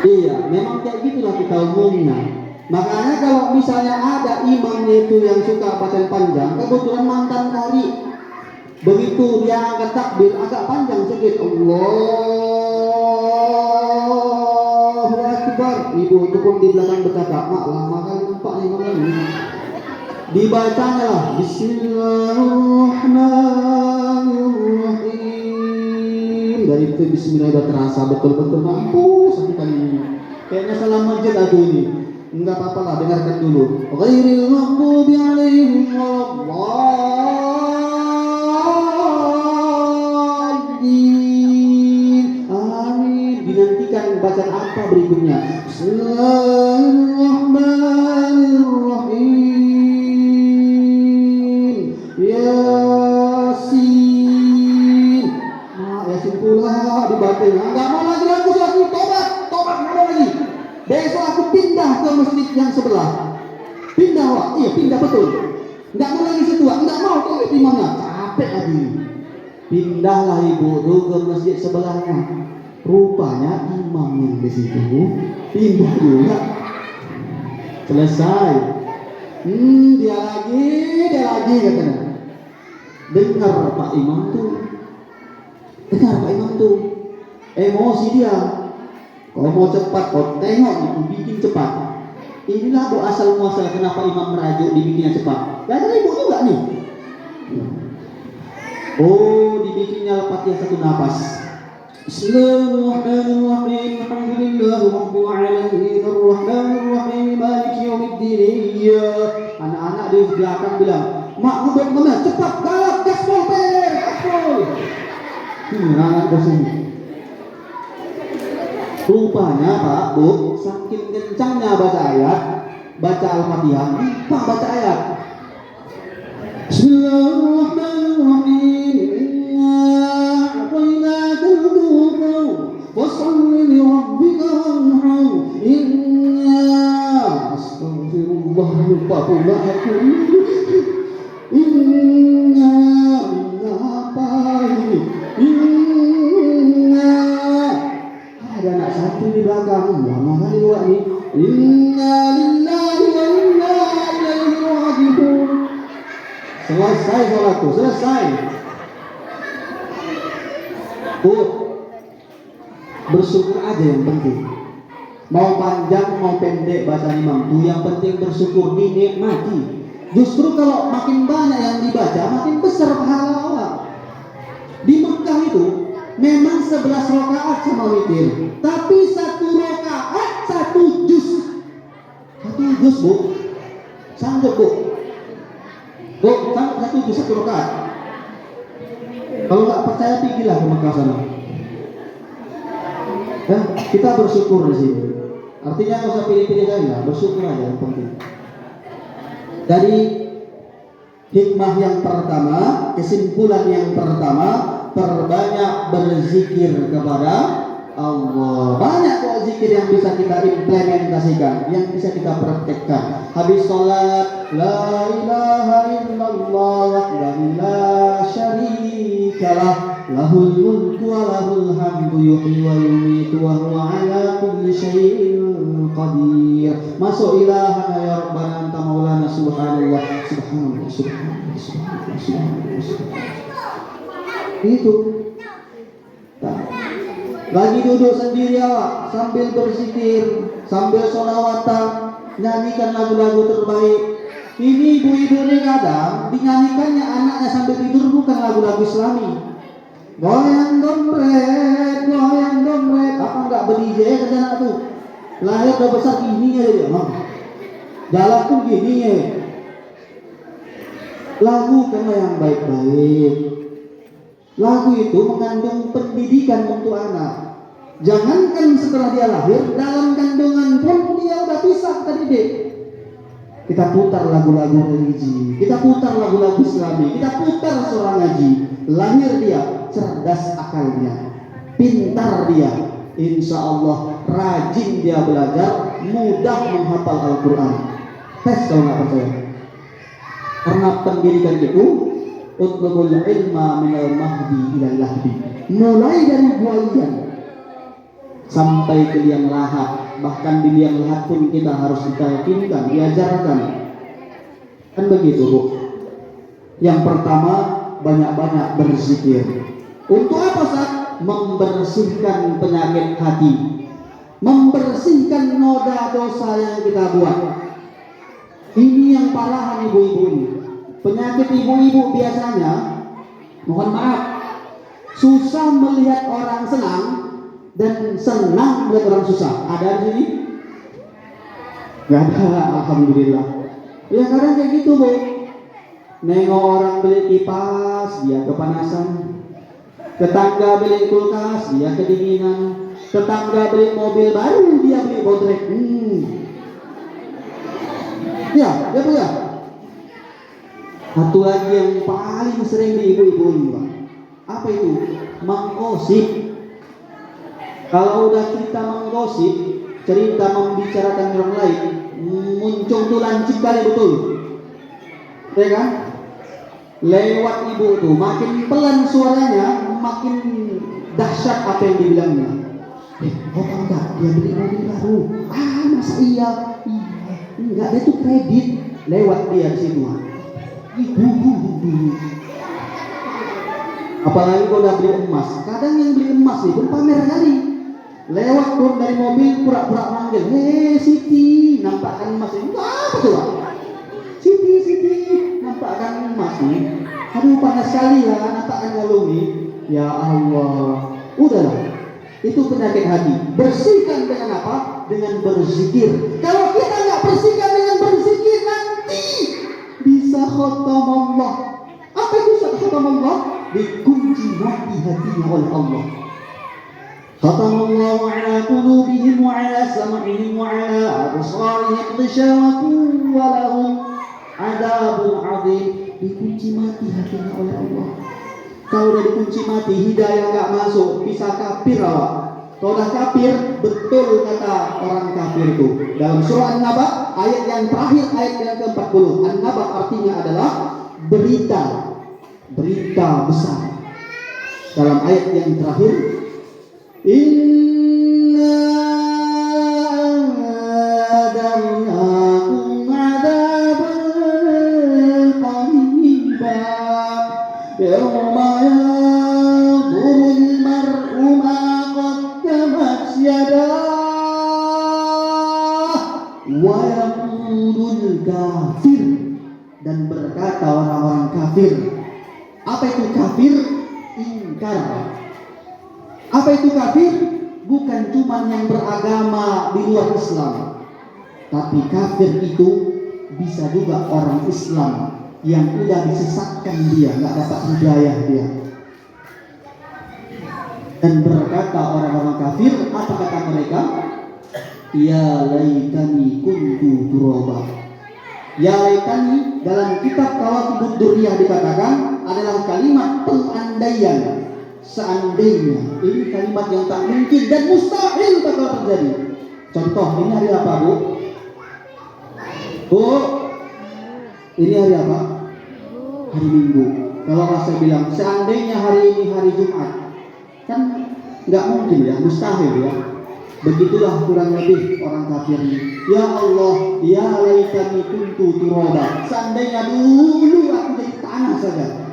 Iya, memang kayak gitulah kita umumnya. Makanya kalau misalnya ada imamnya itu yang suka bacaan panjang, kebetulan mantan kali, begitu dia angkat takbir agak panjang sedikit, Allahu Akbar. Ibu itu pun di belakang berkata, mak lama kan nampak imam ini. Dibacanya lah, Bismillahirrahmanirrahim. Dari itu Bismillah udah terasa betul-betul mampus satu kali ini. Kayaknya salah masjid aku ini. Enggak apa-apa lah, dengarkan dulu. Ghairil maghdubi 'alaihim waladdallin. Amin. Dinantikan bacaan apa berikutnya? Bismillahirrahmanirrahim. Yasin. Yasin pula dibaca. Enggak mau lagi aku tobat, enggak mau lagi. Besok aku sebelah. Pindah Wak, iya pindah betul. Nggak mau lagi situ Wak, nggak mau tuh imamnya, capek lagi. Pindahlah ibu tuh ke masjid sebelahnya. Rupanya imam yang di situ pindah juga. Selesai. Dia lagi katanya. Dengar Pak Imam tuh, emosi dia. Kalau mau cepat, kau tengok itu bikin cepat. Inilah bu asal muasal kenapa Imam merajuk dibikinnya cepat. Gak ada ibu juga nih. Oh, dibikinnya Al-Fatihah satu nafas. Bismillahirrahmanirrahim. Alhamdulillahirabbil alamin arrahmanirrahim maliki yaumiddin. Anak-anak di belakang bilang, "Mak, ngubek mana? Cepat, galak, gaspol, gaspol." Anak kesini. Rupanya Pak, Bu, saking kencangnya baca ayat, baca Al-Fatihah, lupa baca ayat. Bismillahirrahmanirrahim. Astagfirullah, lupa pula aku. Ada anak satu di belakang, lama kali dua nih. Inna lillahi wa inna ilaihi raji'un. Selesai sholatku, selesai. Bu, bersyukur aja yang penting. Mau panjang mau pendek bahasa imam tuh, yang penting bersyukur, dinikmati. Justru kalau makin banyak yang dibaca, makin besar pahala Allah. Di Mekah itu memang 11 rakaat sama witir, tapi 1 rakaat 1 juz. 1 juz Bu, sanggup Bu? Bu, sanggup 1 juz 1 rakaat? Kalau nggak percaya pergilah ke Mekah sana. Ya, kita bersyukur di sini. Artinya nggak usah pilih-pilih saja, bersyukur aja yang penting. Dari hikmah yang pertama, kesimpulan yang pertama, perbanyak berzikir kepada Allah. Banyak kok zikir yang bisa kita implementasikan, yang bisa kita praktekkan. Habis sholat, la ilaha illallah wahdahu la syarikalah, lahul mulku wa lahul hamdu yuhyi wa yumiitu wa huwa ala kulli syai'in qadir. Masuk ilahana ya rabbana anta maulana subhanallah subhanallah subhanallah subhanallah subhanallah. Itu. Nah, lagi duduk sendiri awak sambil berzikir, sambil sholawatan, nyanyikan lagu-lagu terbaik. Ini ibu-ibu ini kadang dinyanyikannya anaknya sambil tidur bukan lagu-lagu Islami. Goyang dompet, apa enggak ber-DJ ke sana tuh? Lahir udah besar gini aja dia, jalan pun gini ya. Lagu karena yang baik-baik. Lagu itu mengandung pendidikan untuk anak. Jangankan setelah dia lahir, dalam kandungan pun dia udah bisa kita didik. Kita putar lagu-lagu religi, kita putar lagu-lagu Islami, kita putar surah ngaji. Lahir dia, cerdas akalnya, pintar dia, insya Allah rajin dia belajar, mudah menghafal Al-Quran. Tes kalau nggak percaya. Karena pendidikan itu utlubul ilma minal mahdi ilal lahdi, mulai dari buayan sampai ke liang lahat. Bahkan di liang lahat pun kita harus ditalkinkan, diajarkan. Kan begitu Bu. Yang pertama, banyak-banyak berzikir. Untuk apa Ustaz? Membersihkan penyakit hati, membersihkan noda dosa yang kita buat. Ini yang parahan ibu-ibu ini. Penyakit ibu-ibu biasanya, mohon maaf, susah melihat orang senang dan senang melihat orang susah. Ada di sini? Gak ada, alhamdulillah. Ya kadang kayak gitu Bu. Nengok orang beli kipas, dia kepanasan. Tetangga beli kulkas, dia kedinginan. Tetangga beli mobil baru, dia beli bodrek. Ya, ya Bu ya. Satu lagi yang paling sering di ibu-ibu ini Pak, apa itu? Menggosip. Kalau udah kita menggosip, cerita membicarakan orang lain, muncung tuh lancip kali betul, ya kan? Lewat ibu tuh makin pelan suaranya, makin dahsyat apa yang dibilangnya. Oh enggak, dia beli mobil baru. Masa iya? Enggak, dia tuh kredit. Lewat dia di situ. Ibu. Apalagi kalau udah beli emas. Kadang yang beli emas itu pamer kali. Lewat turun dari mobil pura-pura manggil, "Hei Siti, nampakkan emas ini." Apa tuh? Siti, nampakkan emas nih. Aduh panas sekali ya, nampakkan ngalungi. Ya Allah, udahlah. Itu penyakit hati. Bersihkan dengan apa? Dengan berzikir. Kalau kita nggak bersihkan dengan berzikir, nanti bisa khatam Allah. Apa itu khatam Allah? Dikunci mati hatinya oleh Allah. Khatamallahu ala qulubihim wa ala sam'ihim wa ala absarihim ghishawatun wa lahum adabun 'adzim. Dikunci mati hatinya oleh Allah. Kalau udah dikunci mati, hidayah nggak masuk, bisa kafir awak. Kalau udah kafir, betul kata orang kafir itu. Dalam surah An-Naba, ayat yang terakhir, ayat yang ke-40. An-Naba artinya adalah berita besar. Dalam ayat yang terakhir, Inna anzalnakum 'adzaban qariba yawma yanzurul mar'u ma qaddamat yadah wa yaqulul kafir, dan berkata orang-orang kafir. Apa itu kafir? Ingkar. Apa itu kafir? Bukan cuma yang beragama di luar Islam, tapi kafir itu bisa juga orang Islam yang udah disesatkan dia, nggak dapat hidayah dia. Dan berkata orang-orang kafir, apa kata mereka? Ya laitani kuntu turaba. Ya laitani dalam kitab Kawakibud Durriyah dikatakan adalah kalimat pengandaian. Seandainya, ini kalimat yang tak mungkin dan mustahil bakal terjadi. Contoh, ini hari apa, Bu? Bu, ini hari apa? Hari Minggu. Kalau saya bilang seandainya hari ini hari Jumat, kan nggak mungkin ya, mustahil ya. Begitulah kurang lebih orang kafir ini. Ya Allah, ya laitani kuntu turaba. Seandainya dulu aku jadi tanah saja.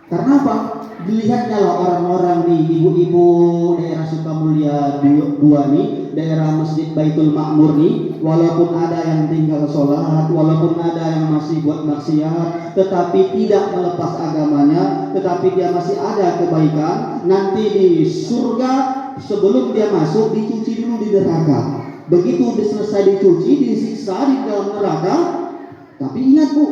Karena apa? Dilihatnya lah orang-orang di ibu-ibu daerah Sukamulya 2 nih, daerah Masjid Baitul Makmur nih, walaupun ada yang tinggal sholat, walaupun ada yang masih buat maksiat, tetapi tidak melepas agamanya, tetapi dia masih ada kebaikan. Nanti di surga sebelum dia masuk dicuci dulu di neraka. Begitu selesai dicuci, disiksa di dalam neraka. Tapi ingat Bu,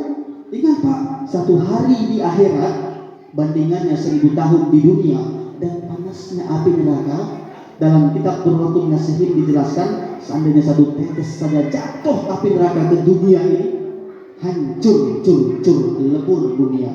ingat Pak, satu hari di akhirat bandingannya 1000 tahun di dunia. Dan panasnya api neraka, dalam kitab Durratun Nasihin dijelaskan, seandainya satu tetes saja jatuh api neraka ke dunia ini, hancur, lebur dunia.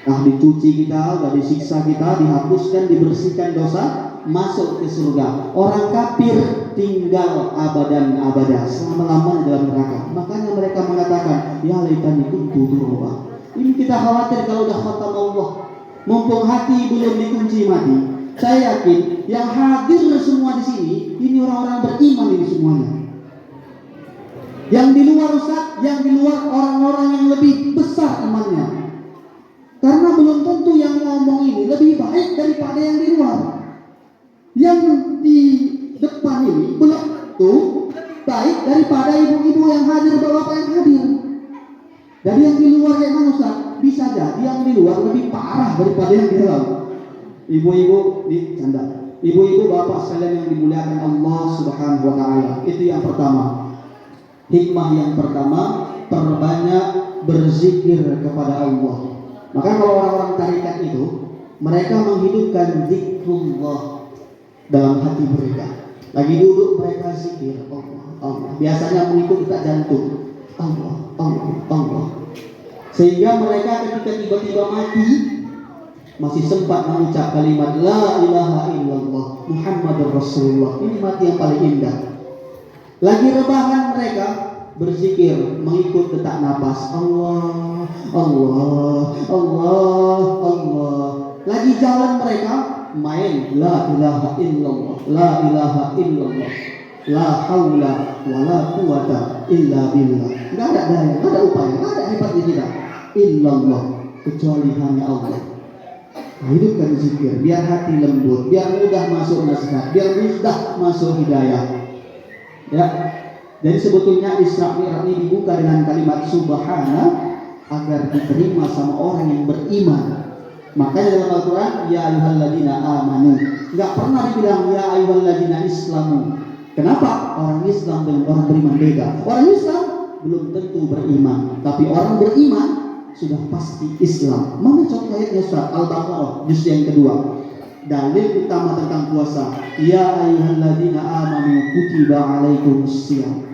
Nah, dicuci kita, udah disiksa kita, dihapuskan, dibersihkan dosa, masuk ke surga. Orang kafir tinggal abadan abada, selama-lamanya dalam neraka. Makanya mereka mengatakan, ya laitani kuntu turaba. Ini kita khawatir kalau udah khatam Allah, mumpung hati belum dikunci mati. Saya yakin yang hadir semua di sini ini orang-orang beriman ini semuanya. Yang di luar Ustaz, yang di luar orang-orang yang lebih besar imannya. Karena belum tentu yang ngomong ini lebih baik daripada yang di luar. Yang di depan ini belum tentu baik daripada ibu-ibu yang hadir, bapak yang hadir. Jadi yang di luar kayak mana Ustaz? Bisa jadi yang di luar lebih parah daripada yang di dalam. Ibu-ibu di canda. Ibu-ibu bapak sekalian yang dimuliakan Allah Subhanahu wa taala. Itu yang pertama. Hikmah yang pertama, perbanyak berzikir kepada Allah. Maka kalau orang-orang tarikat itu, mereka menghidupkan zikrullah dalam hati mereka. Lagi duduk mereka zikir Allah. Biasanya mengikut detak jantung. Allah. Sehingga mereka ketika tiba-tiba mati masih sempat mengucap kalimat La ilaha illallah Muhammadur Rasulullah. Ini mati yang paling indah. Lagi rebahan mereka, berzikir mengikut detak napas. Allah, Allah, Allah, Allah. Lagi jalan mereka main la ilaha illallah, la ilaha illallah, la haula wala quwata illa billah. Enggak ada daya, enggak ada upaya, enggak ada hebatnya kita. Illallah, kecuali hanya Allah. Hidupkan zikir, biar hati lembut, biar mudah masuk nasihat, biar mudah masuk hidayah. Ya, jadi sebetulnya Isra Mi'raj ini dibuka dengan kalimat subhana agar diterima sama orang yang beriman. Makanya dalam Al-Quran ya ayyuhalladzina amanu, nggak pernah dibilang ya ayyuhalladzina islamu. Kenapa? Orang Islam dengan orang beriman beda. Orang Islam belum tentu beriman, tapi orang beriman sudah pasti Islam. Mana contoh ayatnya Ustaz? Al-Baqarah juz yang kedua. Dalil utama tentang puasa. Ya ayyuhalladzina amanu kutiba alaikumusiyam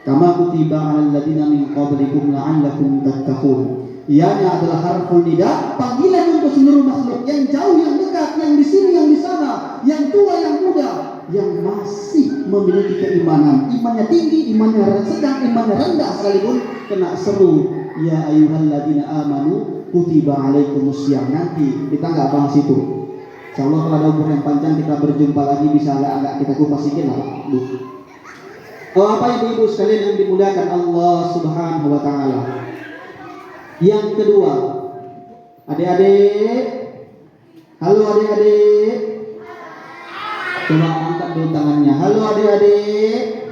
kama kutiba alal ladzina min qablikum la'allakum tattaqun. Ianya adalah harful nida, panggilan untuk seluruh makhluk, yang jauh, yang dekat, yang di sini, yang di sana, yang tua, yang muda, yang masih memiliki keimanan. Imannya tinggi, imannya sedang, imannya rendah sekalipun kena seru. Ya ayyuhalladzina amanu kutiba alaikumusiyam. Nanti kita nggak bahas itu. Insyaallah kalau ada umur yang panjang kita berjumpa lagi, bisa agak kita kupas sedikit lah. Apa ibu-ibu sekalian yang dimuliakan Allah Subhanahu wa taala. Yang kedua, adik-adik, halo adik-adik, coba angkat dulu tangannya. Halo adik-adik,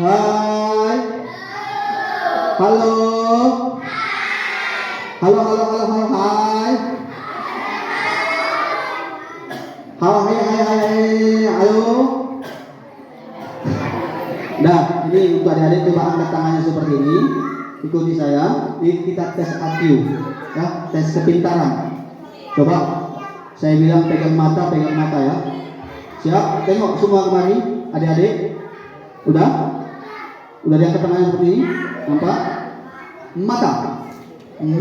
hai, halo, halo, halo, halo, halo, hai, halo, hai, hai, hai, halo. Nah, ini untuk adik-adik coba angkat tangannya seperti ini. Ikuti saya, kita tes IQ, ya, tes kepintaran. Coba, saya bilang pegang mata ya. Siap? Tengok semua kemari, adik-adik. Udah diangkat tangannya seperti ini, nampak? Mata,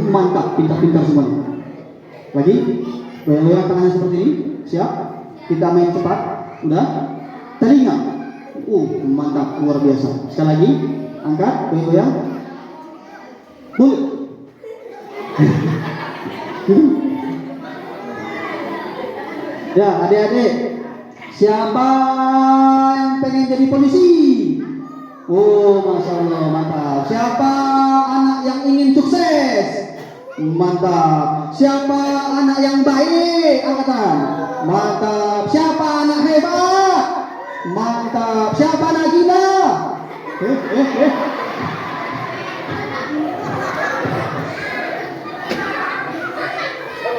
mantap, pintar-pintar semuanya. Lagi, goyang-goyang tangannya seperti ini. Siap? Kita main cepat. Udah? Telinga, mantap, luar biasa. Sekali lagi, angkat, goyang-goyang. Mulut. Ya, adik-adik, siapa yang pengen jadi polisi? Oh, masya Allah, mantap. Siapa anak yang ingin sukses? Mantap. Siapa anak yang baik? Angkat tangan. Mantap. Siapa anak hebat? Mantap. Siapa anak gila?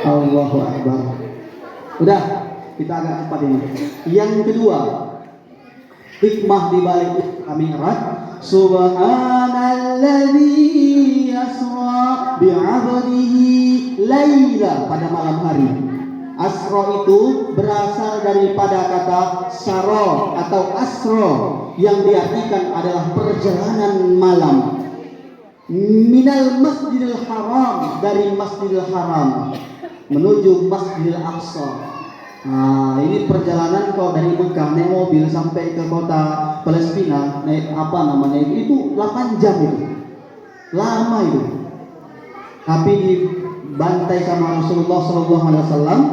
Allahu Akbar. Udah, kita agak cepat ini. Yang kedua, hikmah di balik Isra Mi'raj. Subhanalladzi yasra bi'abdihi laila, pada malam hari. Asra itu berasal daripada kata syara atau asra, yang diartikan adalah perjalanan malam. Minal Masjidil Haram, dari Masjidil Haram menuju Masjidil Aqsa. Nah, ini perjalanan kalau dari Mekah naik mobil sampai ke kota Palestina, naik apa namanya itu 8 jam itu. Lama itu. Tapi dibantai sama Rasulullah SAW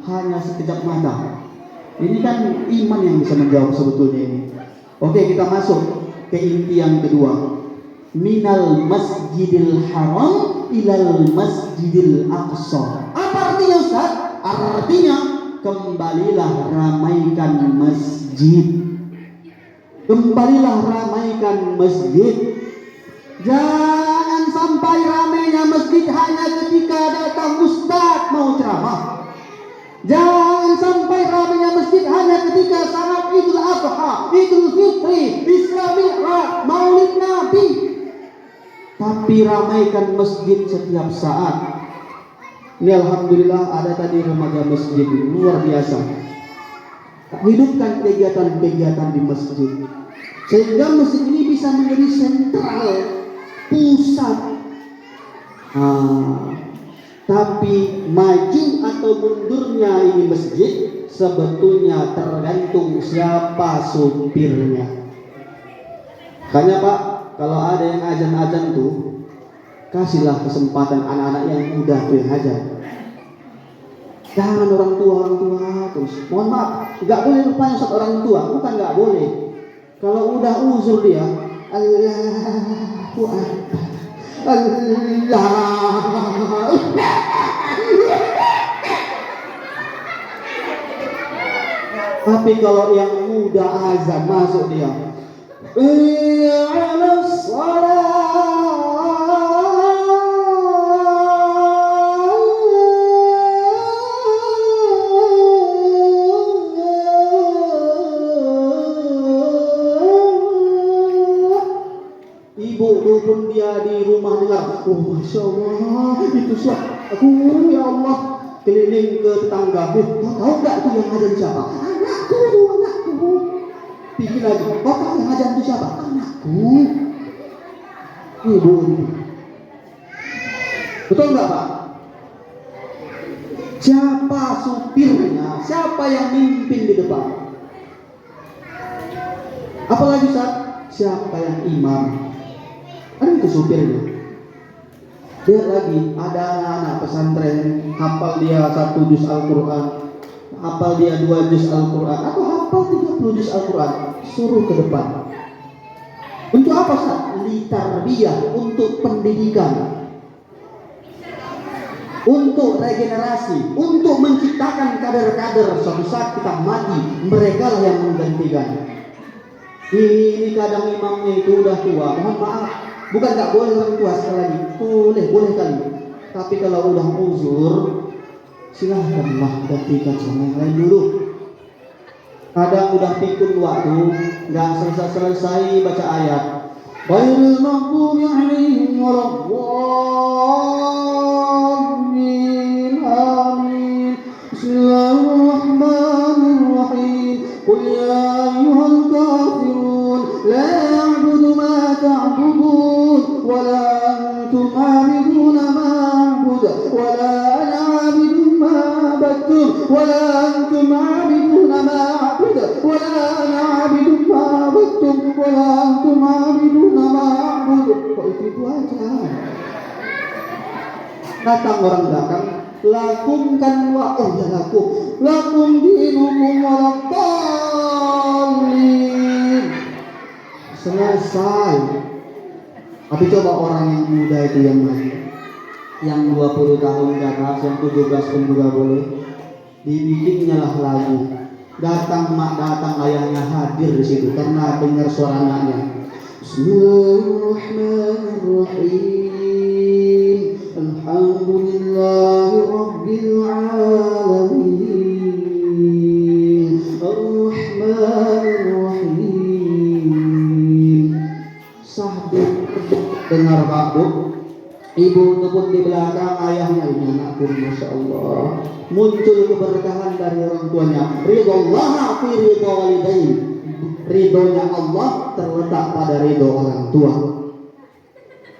hanya sekejap mata. Ini kan iman yang bisa menjawab sebetulnya ini. Oke, kita masuk ke inti yang kedua. Minal Masjidil Haram ilal Masjidil Aqsa. Apa artinya Ustaz? Artinya kembalilah ramaikan masjid. Kembalilah ramaikan masjid. Jangan sampai ramainya masjid hanya ketika datang ustaz mau ceramah. Jangan sampai ramainya masjid hanya ketika saat Idul Adha, Idul Fitri, Isra Mi'raj, Maulid Nabi. Tapi ramaikan masjid setiap saat. Ini alhamdulillah ada tadi remaja masjid, luar biasa. Hidupkan kegiatan-kegiatan di masjid, sehingga masjid ini bisa menjadi sentral, pusat. Tapi maju atau mundurnya ini masjid sebetulnya tergantung siapa supirnya. Makanya Pak, kalau ada yang azan-azan tuh, kasihlah kesempatan anak-anak yang muda tuh yang azan. Jangan orang tua terus. Mohon maaf, nggak boleh rupanya saat orang tua, bukan nggak boleh. Kalau udah uzur dia, Allahu Akbar, Allah. Tapi kalau yang muda azan masuk dia, ala ibu pun dia di rumah dengar, oh masya Allah itu suara aku ya Allah, keliling ke tetangga, tahu nggak tuh yang azan siapa? Anakku. Pikir lagi, bapak yang azan itu siapa? Anakku. Ibu. Betul nggak Pak? Siapa supirnya? Siapa yang mimpin di depan? Apalagi Ustaz? Siapa yang imam? Ada itu supirnya. Lihat lagi, ada anak pesantren hafal dia 1 juz Al-Quran, hafal dia 2 juz Al-Quran, atau hafal 30 juz Al-Quran, suruh ke depan. Untuk apa Ustaz? Litarbiyah, untuk pendidikan, untuk regenerasi, untuk menciptakan kader-kader. Suatu saat kita mati, mereka lah yang menggantikan. Ini kadang imamnya itu udah tua, mohon maaf, bukan nggak boleh orang tua sekali lagi, boleh kali. Tapi kalau udah uzur, silahkanlah gantikan sama yang lain dulu. Kadang udah pikun waktu, nggak selesai baca ayat. Ghairil maghdubi 'alaihim waladdallin. Amin. Bismillahirrahmanirrahim. Qul ya ayyuhal kafirun la a'budu ma ta'budun wa la antum 'abiduna ma a'budu wa la ana 'abidun ma 'abadtum wa la antum 'abiduna ma a'budu wa la ana 'abidun ma 'abadtum wa la antum 'abiduna ma a'budu. Kok itu aja? Datang orang belakang, lakum kan wa lakum dinukum waladdallin. Selesai. Tapi coba orang yang muda itu yang masih, yang 20 tahun ke atas, yang 17 pun juga boleh, dibikinnya lah lagu. Datang mak, datang ayahnya hadir di situ karena dengar suara anaknya. Bismillahirrahmanirrahim. Alhamdulillahi rabbil alamin. Ar-Rahmanir-Rahim. Sahdu dengar Pak Bu, ibu itu pun di belakang, ayahnya ini anakku, masya Allah, muncul keberkahan dari orang tuanya. Ridhollah fi ridho walidain, ridhonya Allah terletak pada ridho orang tua.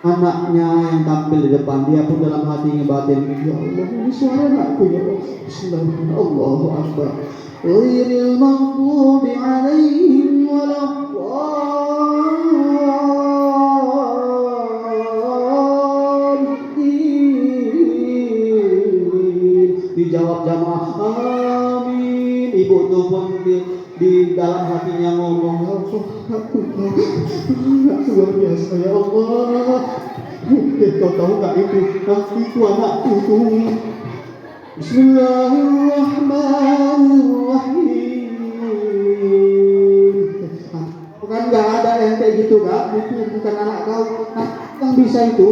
Anaknya yang tampil di depan, dia pun dalam hati ngebatin, ya Allah ini suara anakku ya Allah. Bismillahirrahmanirrahim. Allahu Akbar. Ghairil maghdubi 'alaihim waladdallin. Dijawab jamaah, amin. Ibu tuh pun di dalam hatinya ngomong, aku luar biasa ya Allah. Kau tahu gak itu anakku tuh. Bismillahirrahmanirrahim. Bukan gak ada yang kayak gitu Kak, itu bukan anak kau. Nah, yang bisa itu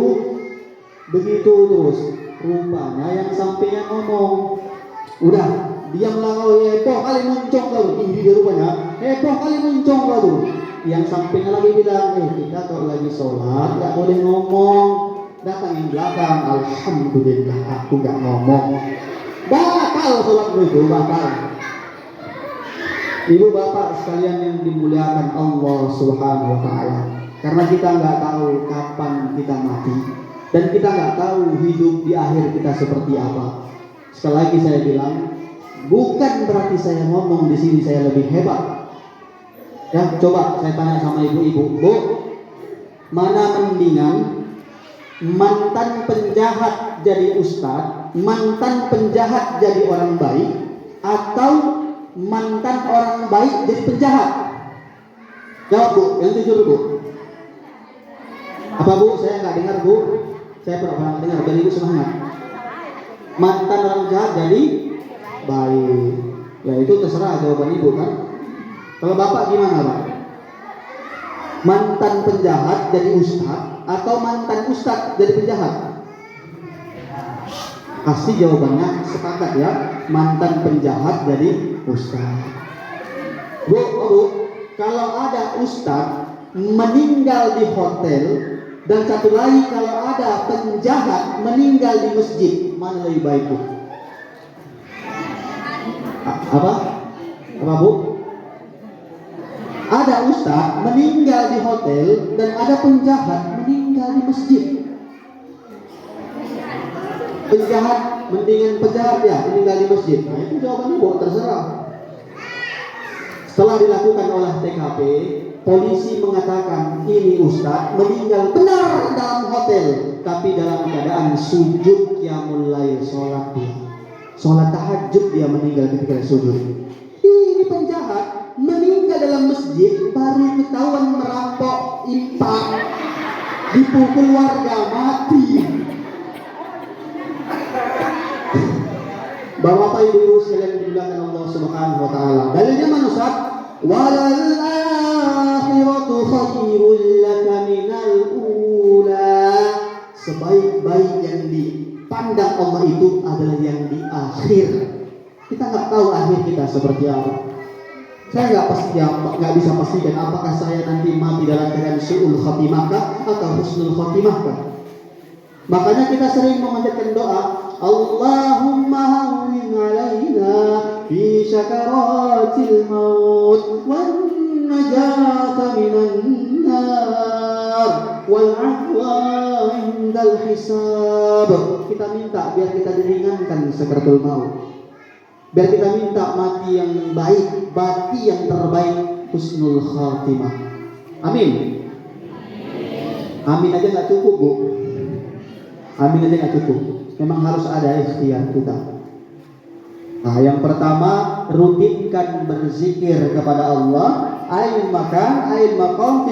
begitu terus. Rupanya yang sampainya ngomong, udah diam lah kau, heboh kali muncung kau. Ini dia rupanya heboh kali muncung kau. Yang sampingnya lagi bilang, kita kalau lagi sholat gak boleh ngomong. Datang yang belakang, alhamdulillah aku gak ngomong. Batal sholat itu, batal. Ibu bapak sekalian yang dimuliakan Allah Subhanahu wa ta'ala, karena kita nggak tahu kapan kita mati, dan kita nggak tahu hidup di akhir kita seperti apa. Sekali lagi saya bilang, bukan berarti saya ngomong di sini saya lebih hebat. Ya, coba saya tanya sama ibu-ibu, Bu, Mana mendingan mantan penjahat jadi ustadz, mantan penjahat jadi orang baik, atau mantan orang baik jadi penjahat? Jawab Bu, yang jujur Bu. Apa Bu? Saya nggak dengar Bu. Saya pernah dengar dari Ibu semangat. Mantan orang jahat jadi baik. Ya itu terserah jawaban Ibu kan. Kalau Bapak gimana Pak? Mantan penjahat jadi ustadz atau mantan ustadz jadi penjahat? Pasti jawabannya sepakat ya, mantan penjahat jadi ustadz. Bu, Bu, kalau ada ustadz meninggal di hotel dan satu lagi kalau ada penjahat meninggal di masjid, mana lebih baik Bu? Apa Bu? Ada ustadz meninggal di hotel dan ada penjahat meninggal di masjid. Penjahat mendingan penjahat ya meninggal di masjid. Nah itu jawabannya Bu, terserah. Setelah dilakukan olah TKP, polisi mengatakan ini ustadz meninggal benar dalam hotel, tapi dalam keadaan sujud qiyamul lail, sholat tahajud dia meninggal ketika sujud. Ini penjahat meninggal dalam masjid baru ketahuan merampok impak, dipukul warga mati. Bapak Ibu sekalian dimuliakan Allah Subhanahu wa taala. Dalilnya mana Ustaz? Walal akhiratu khairul laka minal ula. Sebaik-baik yang dipandang Allah itu adalah yang di akhir. Kita nggak tahu akhir kita seperti apa. Saya nggak bisa pastikan apakah saya nanti mati dalam keadaan su'ul khatimah atau husnul khatimah. Makanya kita sering memanjatkan doa, Allahumma hawwin alaina fi syakaratil maut wan najata minan nar wal afwa indal hisab. Kita minta biar kita diringankan sakaratul maut. Biar kita minta mati yang baik, mati yang terbaik, husnul khatimah. Amin. Amin aja nggak cukup Bu. Amin aja nggak cukup. Memang harus ada ikhtiar kita. Nah, yang pertama, rutinkan berzikir kepada Allah. Ain makan, ain maqam,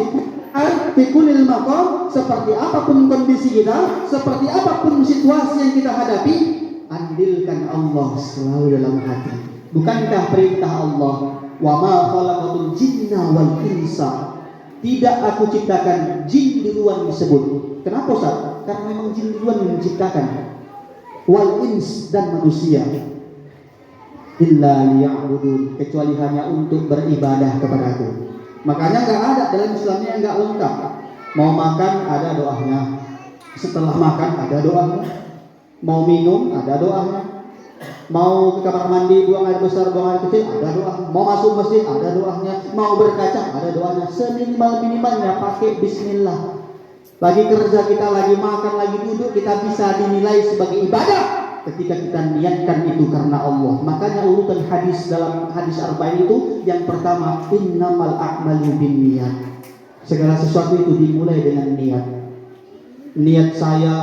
fikulil maqam. Seperti apapun kondisi kita, seperti apapun situasi yang kita hadapi, andilkan Allah selalu dalam hati. Bukankah perintah Allah, wa ma khalaqatul jinna wal insa, tidak aku ciptakan jin duluan disebut. Kenapa Ustaz? Karena memang jin duluan yang menciptakan, wal ins dan manusia, illa liya'budun, kecuali hanya untuk beribadah kepadaku. Makanya nggak ada dalam Islamnya yang nggak lengkap. Mau makan ada doanya, setelah makan ada doanya. Mau minum ada doanya. Mau ke kamar mandi buang air besar buang air kecil ada doa. Mau masuk masjid ada doanya. Mau berkaca ada doanya. Seminimal-minimalnya pakai bismillah. Lagi kerja kita, lagi makan, lagi duduk, kita bisa dinilai sebagai ibadah ketika kita niatkan itu karena Allah. Makanya urutan hadis dalam hadis arba'in itu yang pertama, innamal a'malu binniyat. Segala sesuatu itu dimulai dengan niat. Niat saya,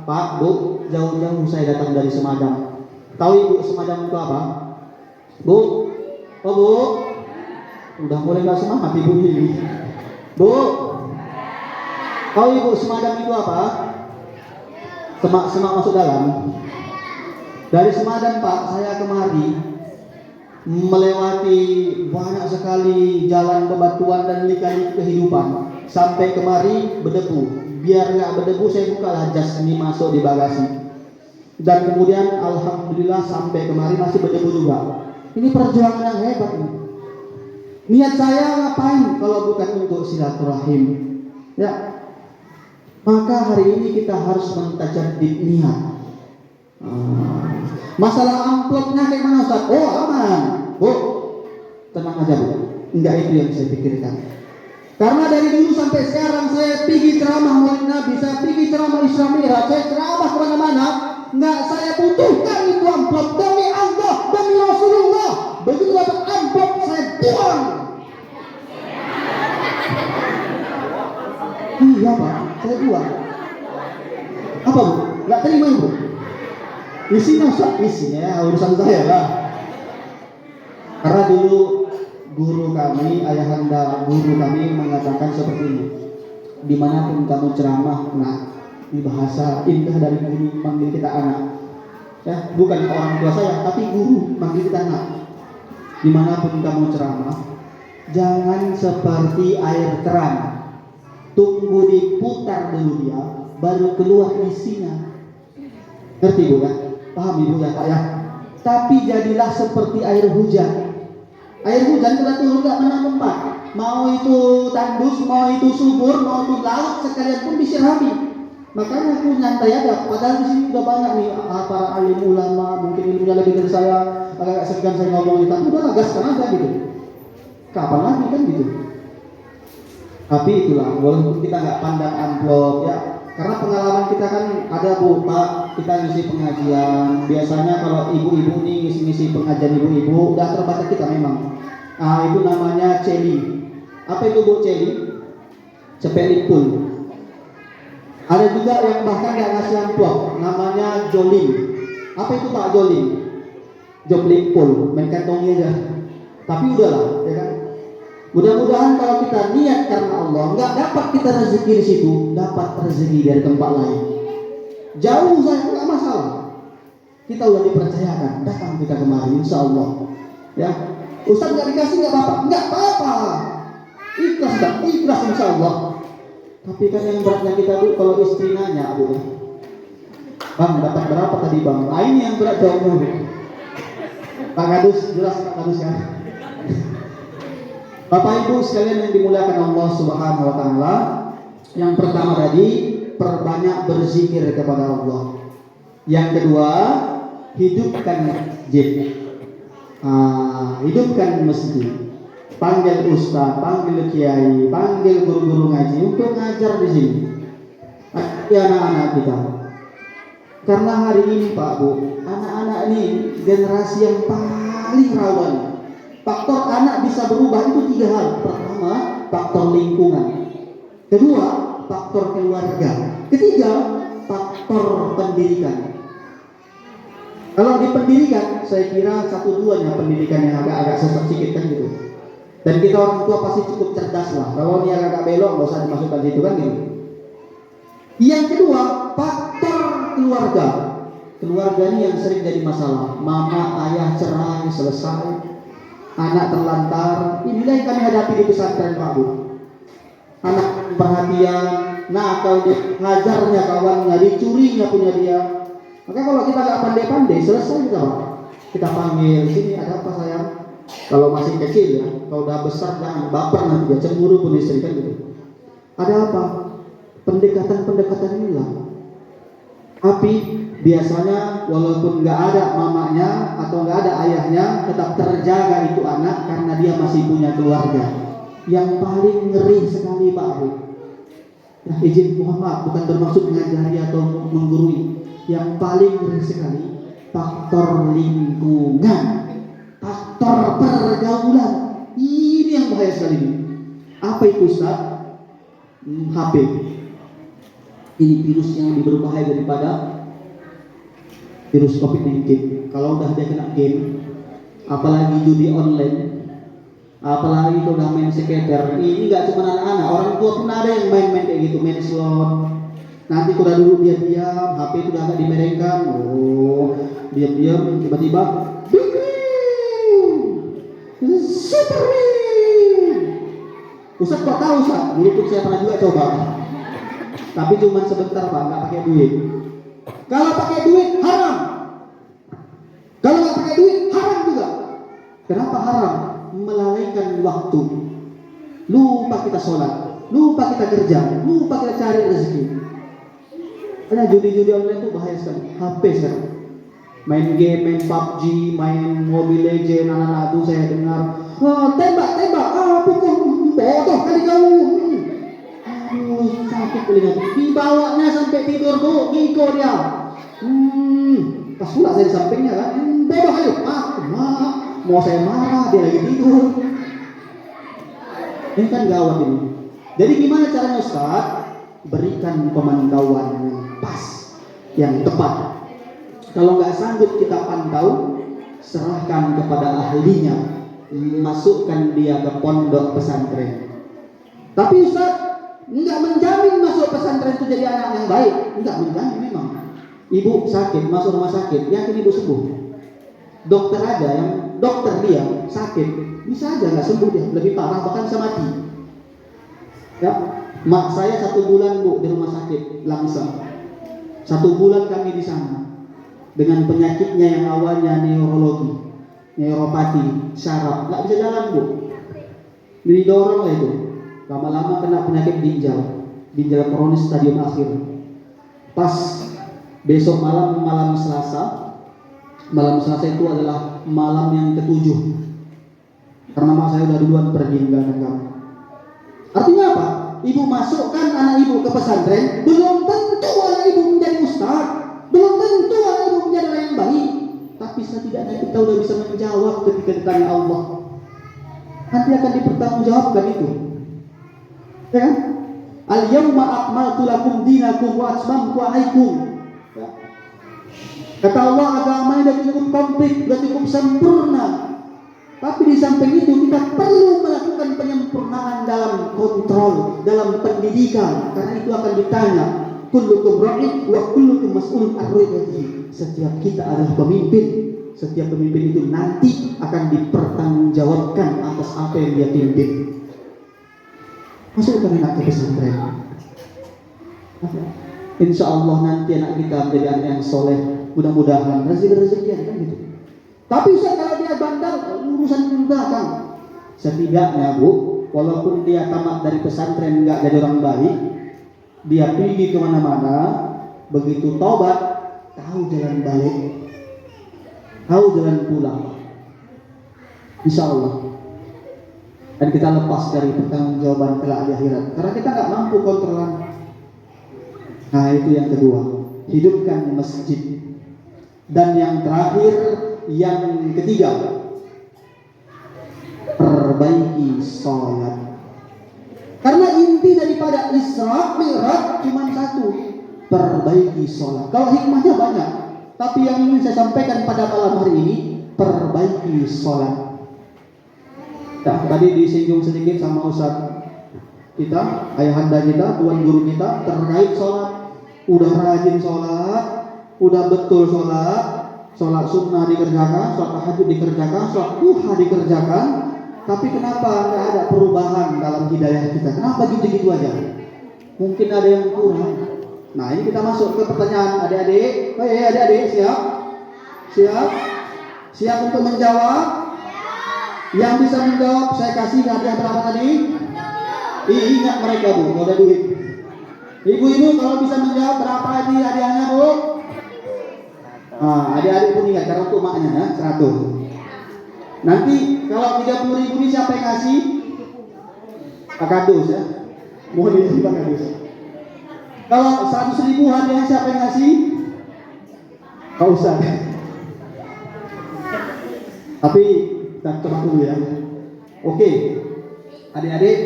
Pak, Bu, jauh-jauh saya datang dari Semadang. Tahu Ibu Semadang itu apa? Bu, oh Bu, udah mulai gak semangat Ibu ini. Bu, tahu Ibu Semadang itu apa? Semak masuk dalam. Dari Semadang Pak, saya kemari melewati banyak sekali jalan bebatuan dan lika-liku kehidupan. Sampai kemari berdebu. Biar nggak berdebu saya bukalah jas ini masuk di bagasi. Dan kemudian alhamdulillah sampai kemari masih berdebu juga. Ini perjuangan yang hebat nih. Niat saya ngapain kalau bukan untuk silaturahim? Ya. Maka hari ini kita harus mentajaddid niat. Masalah amplopnya kayak mana Ustaz? Oh aman, Bu, tenang aja Bu. Enggak itu yang saya pikirkan. Karena dari dulu sampai sekarang saya pergi ceramah Maulid Nabi, saya pergi ceramah Isra Mi'raj, saya ceramah kemana-mana, nggak saya butuhkan itu amplop. Demi Allah, demi Rasulullah, begitu dapat amplop saya buang. Iya berapa? Saya 2. Apa Bu? Nggak terima Ibu? Isinya Ustaz, isinya urusan saya lah. Karena dulu guru kami, ayahanda guru kami mengatakan seperti ini. Dimanapun kamu ceramah, nah, ini bahasa indah dari guru manggil kita anak. Ya, bukan orang tua saya, tapi guru manggil kita anak. Dimanapun kamu ceramah, jangan seperti air keran. Tunggu diputar dulu dia, baru keluar isinya. Ngerti Bu ya? Paham Ibu ya Pak ya? Tapi jadilah seperti air hujan. Air hujan sudah turun gak pernah tempat. Mau itu tandus, mau itu subur, mau itu laut, sekalian pun disirami. Makanya aku nyantai aja. Padahal di sini udah banyak nih para alim ulama, mungkin ilmunya lebih dari saya. Agak segan saya ngomong, tapi udah gaskan aja gitu. Kapan lagi kan gitu. Tapi itulah, walaupun kita nggak pandang amplop ya. Karena pengalaman kita kan ada Bu, Pak, kita ngisi pengajian. Biasanya kalau ibu-ibu nih ngisi pengajian ibu-ibu, udah terbatas kita memang. Itu namanya celi. Apa itu Bu celi? Cepeli pul. Ada juga yang bahkan nggak ngasih amplop, namanya jolim. Apa itu Pak jolim? Jobling pul, main kantongnya aja. Tapi udahlah, ya kan? Mudah-mudahan kalau kita niat karena Allah, nggak dapat kita rezeki di situ, dapat rezeki dari tempat lain. Jauh saya nggak masalah. Kita udah dipercayakan, datang kita kemari, insya Allah. Ya, Ustaz nggak dikasih nggak apa-apa. Ikhlas tak? Ikhlas insya Allah. Tapi kan yang beratnya kita Bu, kalau istri nanya Bu, Bang dapat berapa tadi Bang? Nah, ini yang berat jawabnya Bu. Pak Kadus, jelas Pak Kadus kan? Bapak Ibu sekalian yang dimuliakan Allah Subhanahu wa taala, yang pertama tadi perbanyak berzikir kepada Allah. Yang kedua, hidupkan masjid. Hidupkan masjid. Panggil ustaz, panggil kiai, panggil guru-guru ngaji untuk ngajar di sini. Anak-anak kita. Karena hari ini Pak Bu, anak-anak ini generasi yang paling rawan. Faktor anak bisa berubah itu 3 hal. Pertama, faktor lingkungan. Kedua, faktor keluarga. Ketiga, faktor pendidikan. Kalau di pendidikan, saya kira 1-2-nya pendidikan yang agak sesat sedikit kan gitu. Dan kita orang tua pasti cukup cerdas lah. Kalau ini agak belok, nggak usah dimasukkan situ kan gitu. Yang kedua, faktor keluarga. Keluarga ini yang sering jadi masalah. Mama, ayah cerai, selesai. Anak terlantar, inilah yang kami hadapi di pesantren Pak Bu. Anak perhatian, nakal ngajarnya kawannya, dicurinya punya dia. Maka kalau kita nggak pandai-pandai, selesai kita Pak. Kita panggil, sini ada apa sayang? Kalau masih kecil ya, kalau udah besar jangan baper nanti dia cemburu pun istri kan gitu. Ada apa? Pendekatan inilah. Tapi biasanya walaupun nggak ada mamanya atau nggak ada ayahnya, tetap terjaga itu anak karena dia masih punya keluarga. Yang paling ngeri sekali Pak Bu. Nah, izin mohon maaf, bukan bermaksud mengajari atau menggurui. Yang paling ngeri sekali faktor lingkungan, faktor pergaulan. Ini yang bahaya sekali. Apa itu Ustaz? HP. Ini virus yang lebih berbahaya daripada virus COVID-19. Kalau udah dia kena game, apalagi judi online, apalagi kalau udah main skater, ini nggak cuma anak-anak, orang tua pun ada yang main-main kayak gitu, main slot. Nanti udah dulu dia diam, HP itu udah agak dimerengkan, diam-diam, tiba-tiba, Ustaz kok tahu Ustaz? Dulu pun saya pernah juga coba. Tapi cuma sebentar Pak, nggak pakai duit. Kalau pakai duit haram. Kalau nggak pakai duit haram juga. Kenapa haram? Melalaikan waktu. Lupa kita sholat, lupa kita kerja, lupa kita cari rezeki. Karena judi-judi online itu bahaya sekali. HP sekarang. Main game, main PUBG, main Mobile Legends, anak-anak itu saya dengar. Tembak, pukul, bodoh kali kamu. Sakit telinga. Dibawanya sampai tidur tuh, ngiko dia. Pas pula saya di sampingnya kan. Bodoh ayo, mau saya marah dia lagi tidur. Ini kan gawat ini. Jadi gimana caranya Ustaz? berikan pemantauan yang pas, yang tepat. Kalau nggak sanggup kita pantau, serahkan kepada ahlinya, masukkan dia ke pondok pesantren. Tapi Ustaz, nggak menjamin masuk pesantren itu jadi anak yang baik. Nggak menjamin memang. Ibu sakit, masuk rumah sakit, yakin ibu sembuh. Dokter aja, yang dokter dia sakit, bisa aja nggak sembuh dia, lebih parah bahkan bisa mati. Ya, mak saya 1 bulan Bu di rumah sakit langsung. 1 bulan kami di sana dengan penyakitnya yang awalnya neurologi, neuropati, syaraf, nggak bisa jalan Bu. Didorong lah itu. Lama-lama kena penyakit ginjal kronis stadium akhir. Pas besok malam Selasa itu adalah malam yang ke-7. Karena mak saya udah duluan pergi meninggalkan kami. Artinya apa? Ibu masukkan anak ibu ke pesantren, belum tentu anak ibu menjadi ustaz, belum tentu anak ibu menjadi orang yang baik. Tapi setidaknya kita udah bisa menjawab ketika ditanya Allah. Nanti akan dipertanggungjawabkan itu. Ya kan? Al-yawma akmaltu lakum dinakum wa atmamtu alaikum. Ya. Kata Allah, agama ini sudah cukup komplit, sudah cukup sempurna. Tapi di samping itu kita perlu melakukan penyempurnaan dalam kontrol, dalam pendidikan, karena itu akan ditanya. Kullukum ra'in wa kullukum mas'ulun an ra'iyatihi. Setiap kita adalah pemimpin. Setiap pemimpin itu nanti akan dipertanggungjawabkan atas apa yang dia pimpin. Masukkan anak ke pesantren. Insya Allah nanti anak kita menjadi anak yang soleh. Mudah-mudahan rezeki kan gitu. Tapi kalau dia bandel, urusan belakang. Setidaknya Bu, walaupun dia tamat dari pesantren nggak jadi orang baik, dia pergi kemana-mana, begitu tobat, tahu jalan balik, tahu jalan pulang. Insya Allah. Dan kita lepas dari pertanggungjawaban kelak di akhirat, karena kita nggak mampu kontrolan. Nah itu yang kedua, hidupkan masjid. Dan yang terakhir, yang ketiga, perbaiki sholat. Karena inti daripada Isra Mi'raj cuma satu, perbaiki sholat. Kalau hikmahnya banyak, tapi yang ingin saya sampaikan pada malam hari ini, perbaiki sholat. Nah, tadi disinggung sedikit sama Ustaz kita, ayahanda kita, tuan guru kita terkait sholat. Udah rajin sholat, udah betul sholat sunnah dikerjakan, sholat tahajud dikerjakan, sholat duha dikerjakan. Tapi kenapa nggak ada perubahan dalam hidayah kita? Kenapa gitu-gitu aja? Mungkin ada yang kurang. Nah ini kita masuk ke pertanyaan adik-adik. Adik-adik siap untuk menjawab? Yang bisa menjawab saya kasih hadiah berapa tadi? Ingat mereka Bu, kalau ada duit. Ibu-ibu kalau bisa menjawab berapa ini hadiahnya Bu? Adik-adik pun ingat, karena untuk maknya ya, 100. Nanti kalau 30.000 ini siapa yang ngasih? Pak Kadus ya. Mohon izin Pak Kadus. Kalau 100.000 hadiah siapa yang ngasih? Pak Ustaz. Tapi kita coba dulu ya. Oke. Adik-adik,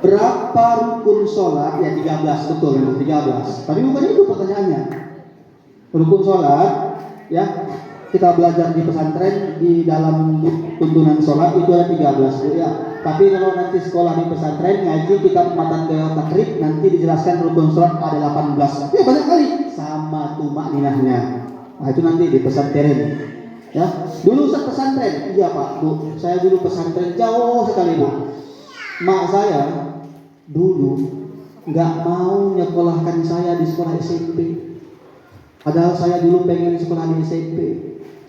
berapa rukun sholat? Ya 13, betul memang 13. Tapi bukan itu pertanyaannya. Rukun sholat, ya kita belajar di pesantren di dalam tuntunan sholat itu ada 13 ya. Tapi kalau nanti sekolah di pesantren ngaji kitab matan takrib nanti dijelaskan rukun sholat ada 18. Ya banyak kali sama tumakninahnya. Nah itu nanti di pesantren. Ya, dulu saya pesantren, iya Pak, Bu, saya dulu pesantren jauh sekali Bu. Mak saya dulu nggak mau nyekolahkan saya di sekolah SMP. Padahal saya dulu pengen sekolah di SMP.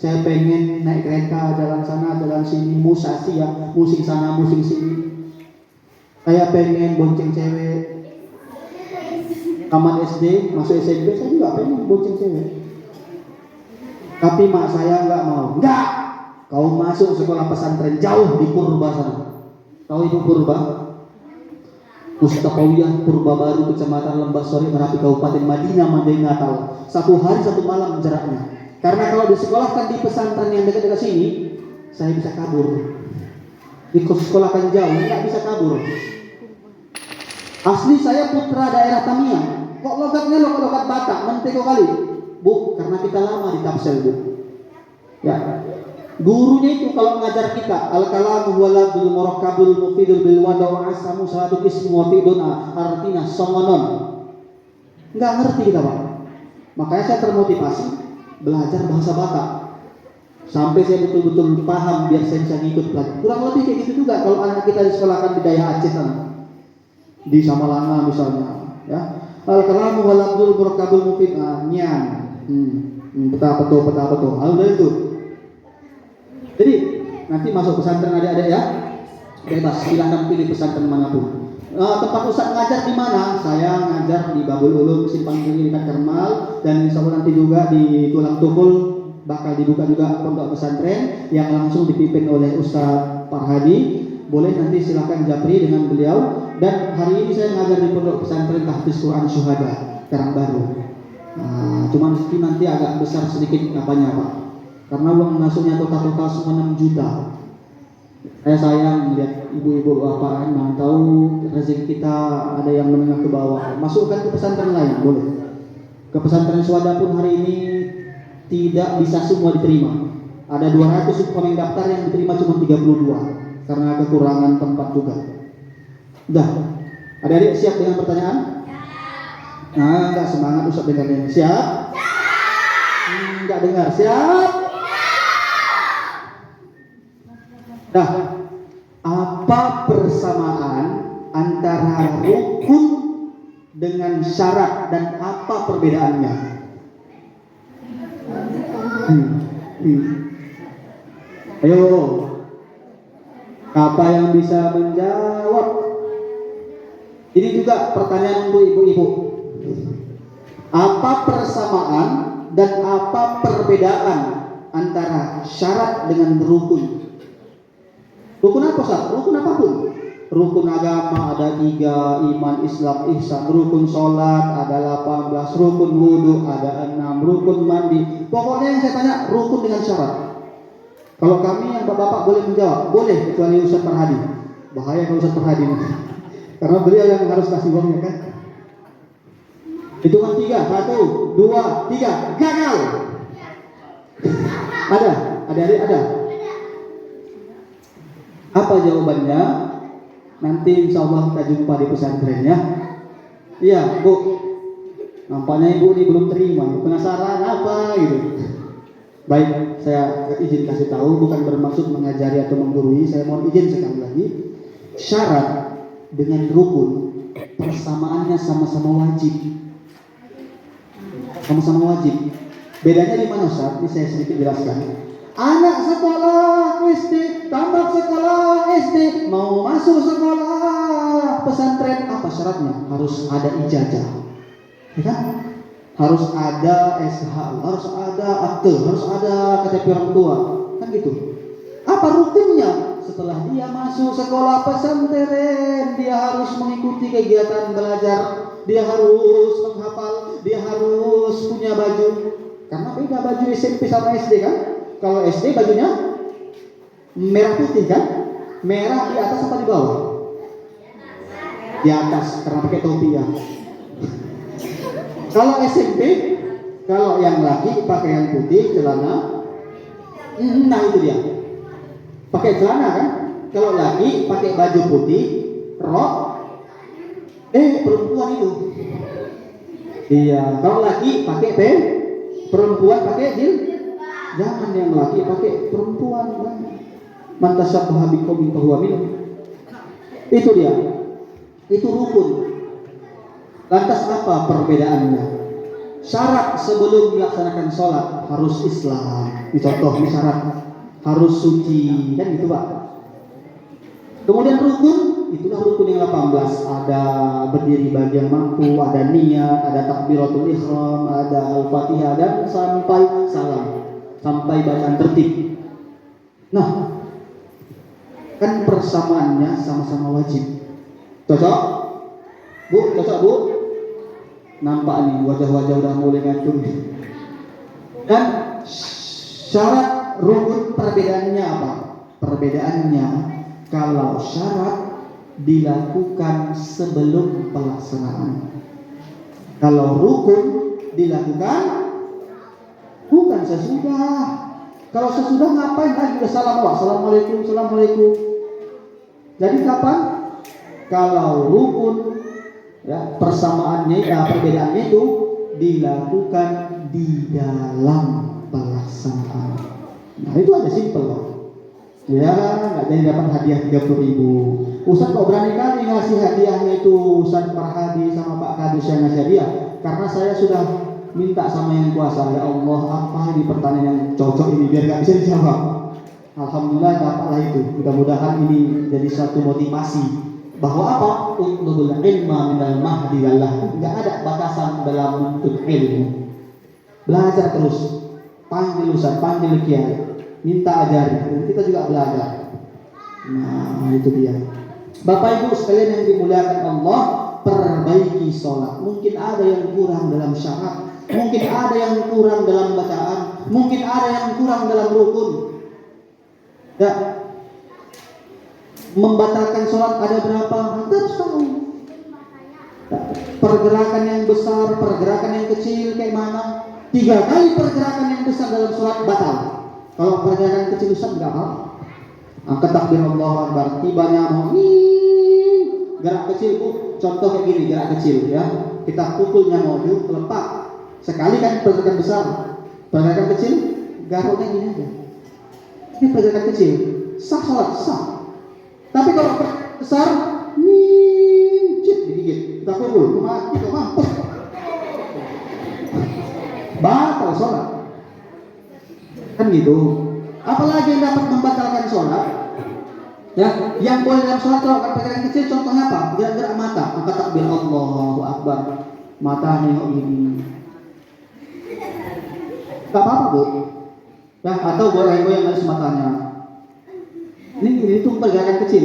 Saya pengen naik kereta jalan sana jalan sini, musasi ya, musing sana musing sini. Saya pengen bonceng cewek. Tamat SD, masuk SMP, saya juga pengen bonceng cewek. Tapi mak saya nggak mau. Nggak, kau masuk sekolah pesantren jauh di Purba sana. Tahu itu Purba? Mustaqawiyah Purba Baru, Kecamatan Lembah Sori, Merapi, Kabupaten Madinah, Mandai Natal. 1 hari 1 malam jaraknya. Karena kalau disekolahkan di pesantren yang dekat-dekat sini, saya bisa kabur. Disekolahkan jauh, nggak bisa kabur. Asli saya putra daerah Tamiang. Kok logatnya logat Batak, menteko kali? Bu, karena kita lama di Tapsel, Bu. Ya. Gurunya itu kalau mengajar kita al-kalamu waladul murakkabul mufidul bil wada wa asamu salatu ismu wa fi'duna artinya songonon. Enggak ngerti kita, Pak. Makanya saya termotivasi belajar bahasa Batak. Sampai saya betul-betul paham biar saya bisa ngikut pelajaran. Kurang lebih kayak gitu juga kalau anak kita disekolahkan di daerah Aceh sana. Di Samalanga misalnya, ya. Al-kalamu waladul murakkabul mufid nyan. Peta betul. Udah itu. Jadi nanti masuk pesantren adik-adik ya, bebas, silahkan pilih pesantren manapun. Tempat Ustaz ngajar di mana? Saya ngajar di Babul Ulum Simpang Kiri dekat Kermal, dan insya Allah nanti juga di Tulang Tukul bakal dibuka juga pondok pesantren yang langsung dipimpin oleh Ustaz Farhadi. Boleh nanti silahkan japri dengan beliau. Dan hari ini saya ngajar di pondok pesantren Tahfiz Quran Syuhada Karangbaru. Cuman nanti agak besar sedikit apanya, Pak. Karena uang masuknya total semua 6 juta. Saya sayang melihat ibu-ibu bapak mana tahu rezeki kita ada yang menengah ke bawah. Masukkan ke pesantren lain, boleh. Ke pesantren Swada pun hari ini tidak bisa semua diterima. Ada 200 upah daftar yang diterima cuma 32 karena kekurangan tempat juga. Udah. Adik-adik siap dengan pertanyaan? Enggak semangat Ustaz dengarnya. Siap? Enggak dengar. Siap? Nah, apa persamaan antara rukun dengan syarat dan apa perbedaannya? Ayo, apa yang bisa menjawab? Ini juga pertanyaan untuk ibu-ibu. Apa persamaan dan apa perbedaan antara syarat dengan rukun? Rukun apa, Ustaz? Rukun apapun. Rukun agama ada 3, iman, Islam, ihsan. Rukun sholat ada 18, rukun wudu ada 6, rukun mandi. Pokoknya yang saya tanya rukun dengan syarat. Kalau kami yang bapak-bapak boleh menjawab, boleh kecuali Ustaz Farhadi. Bahaya kalau Ustaz Farhadi, karena beliau yang harus kasih uangnya kan. Hitungan 3, 1, 2, 3, gagal. Ada, adik-adik ada. Apa jawabannya? Nanti insya Allah kita jumpa di pesantrennya. Iya, Bu. Nampaknya ibu ini belum terima. Penasaran apa gitu. Baik, saya izin kasih tahu, bukan bermaksud mengajari atau menggurui. Saya mohon izin sekali lagi. Syarat dengan rukun persamaannya sama-sama wajib. Sama-sama wajib. Bedanya di mana, Ustaz? Ini saya sedikit jelaskan. Anak sekolah SD, tamat sekolah SD, mau masuk sekolah pesantren, apa syaratnya? Harus ada ijazah, ya kan? Harus ada SH, harus ada akte, harus ada KTP orang tua, kan gitu. Apa rukunnya? Setelah dia masuk sekolah pesantren, dia harus mengikuti kegiatan belajar, dia harus menghafal, dia harus punya baju. Karena beda baju SMP sama SD kan? Kalau SD bajunya merah putih kan? Merah di atas apa di bawah? Di atas, karena pakai topi ya. Kalau SMP, kalau yang laki pakai yang putih, celana. Nah itu dia. Pakai celana kan? Kalau laki pakai baju putih, rok. Perempuan itu. Iya, kalau laki pakai perempuan pakai jangan yang laki pakai perempuan kan. Mantasabbaha biqaumin fahuwa minhum. Itu dia. Itu rukun. Lantas apa perbedaannya? Syarat sebelum dilaksanakan sholat harus Islam. Contoh ini syarat harus suci kan gitu, Pak. Kemudian rukun, itulah rukun yang 18. Ada berdiri bagi yang mampu, ada niat, ada takbiratul ihram, ada al-fatihah, dan sampai salam, sampai bacaan tertib. Nah, kan persamaannya sama-sama wajib. Cocok? Bu, cocok Bu? Nampak nih wajah-wajah udah mulai ngantuk. Dan syarat rukun perbedaannya apa? Perbedaannya kalau syarat dilakukan sebelum pelaksanaan. Kalau rukun dilakukan bukan sesudah. Kalau sesudah ngapain lagi assalamualaikum, assalamualaikum. Jadi kapan? Kalau rukun, ya, perbedaannya itu dilakukan di dalam pelaksanaan. Nah itu aja simpel loh. Ya nggak jadi dapat hadiah 30.000. Ustaz kok berani kali ngasih hadiahnya itu Ustaz Farhadi sama Pak Kadus yang ngasih hadiah? Karena saya sudah minta sama yang kuasa, ya Allah apa di pertanyaan yang cocok ini biar nggak bisa dijawab. Alhamdulillah dapatlah itu. Mudah-mudahan ini jadi suatu motivasi bahwa apa? Utlubul ilma minal mahdi wallah. Nggak ada batasan dalam menuntut ilmu. Belajar terus. Panggil Ustaz, panggil kiai. Minta ajari, dan kita juga belajar. Nah itu dia. Bapak Ibu sekalian yang dimuliakan Allah, perbaiki sholat. Mungkin ada yang kurang dalam syarat, mungkin ada yang kurang dalam bacaan, mungkin ada yang kurang dalam rukun. Ya, membatalkan sholat ada berapa? Kita harus tahu. Pergerakan yang besar, pergerakan yang kecil kayak mana? 3 kali pergerakan yang besar dalam sholat batal. Kalau perjalanan kecil Ustaz enggak apa. Angkat takbir Allahu Akbar, tibanya mau gerak kecil contoh kayak gini, gerak kecil ya. Kita pukulnya mau lepak. Sekali kan pergerakan besar. Pergerakan kecil garuknya gini aja. Ini pergerakan kecil, sah salat sah. Tapi kalau besar digigit. Kita pukul, mati kok mampus. Batal sholat. Kan gitu. Apalagi yang dapat membatalkan sholat, ya, yang boleh dalam sholat kalau pergerakan kecil contohnya apa? Gerak-gerak mata, angkat takbir Allahu Akbar, mata nengok gini, tak apa-apa Bu, ya, atau goyang-goyang alis matanya. Ini itu pergerakan kecil.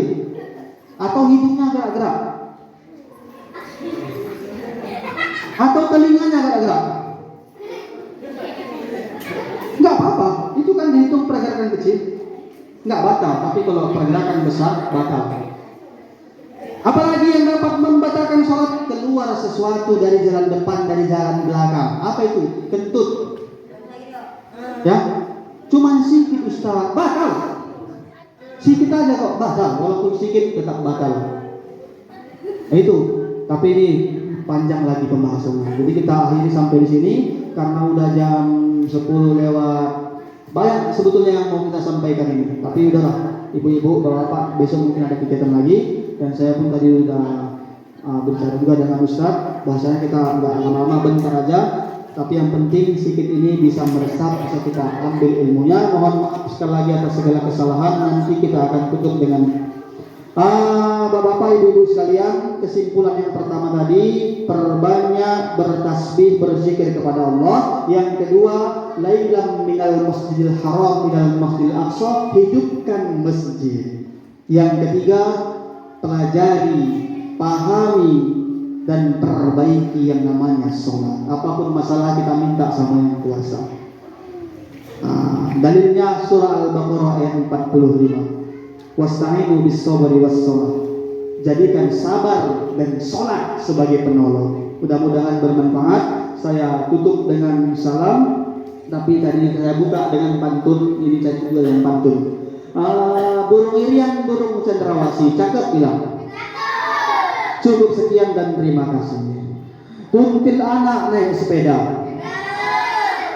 Atau hidungnya gerak-gerak, atau telinganya gerak-gerak. Enggak apa-apa, itu kan dihitung pergerakan kecil, enggak batal. Tapi kalau pergerakan besar batal. Apalagi yang dapat membatalkan sholat, keluar sesuatu dari jalan depan, dari jalan belakang. Apa itu? Kentut. Ya, cuman sikit Ustaz, batal. Sikit aja kok batal, walaupun sikit tetap batal. Nah, itu. Tapi ini panjang lagi pembahasannya. Jadi kita akhiri sampai di sini karena udah jam 10 lewat. Banyak sebetulnya yang mau kita sampaikan ini, tapi udahlah ibu-ibu, bapak-bapak, besok mungkin ada kegiatan lagi. Dan saya pun tadi udah bicara juga dengan Ustadz, bahasanya kita nggak lama-lama, bentar aja. Tapi yang penting sedikit ini bisa meresap, bisa kita ambil ilmunya. Mohon maaf sekali lagi atas segala kesalahan. Nanti kita akan tutup dengan bapak-bapak, ibu-ibu sekalian, kesimpulan yang pertama tadi, perbanyak bertasbih, berzikir kepada Allah. Yang kedua, lailam minal masjidil haram minal masjidil aqsa, hidupkan masjid. Yang ketiga, pelajari, pahami, dan perbaiki yang namanya sholat. Apapun masalah kita minta sama yang kuasa. Dalilnya surah Al-Baqarah ayat 45. Wasta'inu bis-sabri was-shalah. Jadikan sabar dan sholat sebagai penolong. Mudah-mudahan bermanfaat. Saya tutup dengan salam, tapi tadi saya buka dengan pantun. Ini saya juga dengan pantun. Burung irian, burung cendrawasih, cakep bilang. Cukup sekian dan terima kasih. Kuntil anak naik sepeda.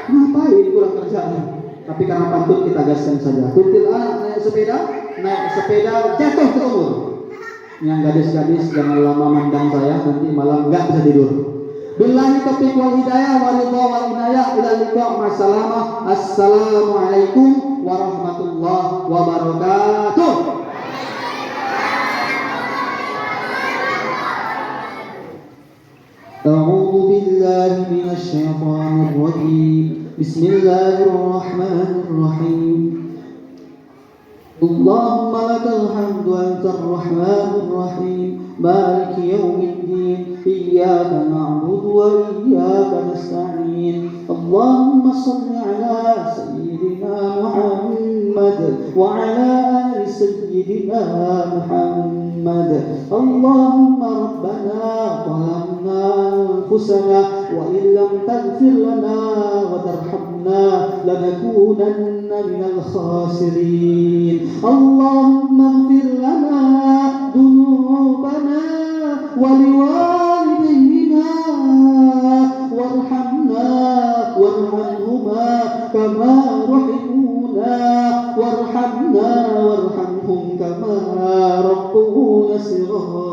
Ngapain kurang kerjaan? Tapi karena pantun kita gaskan saja. Kuntil anak naik sepeda jatuh ke umur. Yang gadis-gadis jangan lama mandang saya, nanti malam nggak bisa tidur. Billahi taufiq wal hidayah wa ridha wal inayah. Ila liqa' ma'assalamah. Assalamualaikum warahmatullahi wabarakatuh. أعوذ بالله من الشيطان الرجيم بسم الله الرحمن الرحيم اللهم لك الحمد أنت الرحمن الرحيم مالك يوم الدين إياك نعبد وإياك نستعين اللهم صل على سيدنا محمد وعلى آل سيدنا محمد محمد. اللهم ربنا ظلمنا أنفسنا وإن لم تغفر لنا وترحمنا لنكونن من الخاسرين. اللهم اغفر لنا ذنوبنا ولوالدينا وارحمنا وارحمهما كما رحمونا وارحمنا وارحمهم كما ربونا صغارا.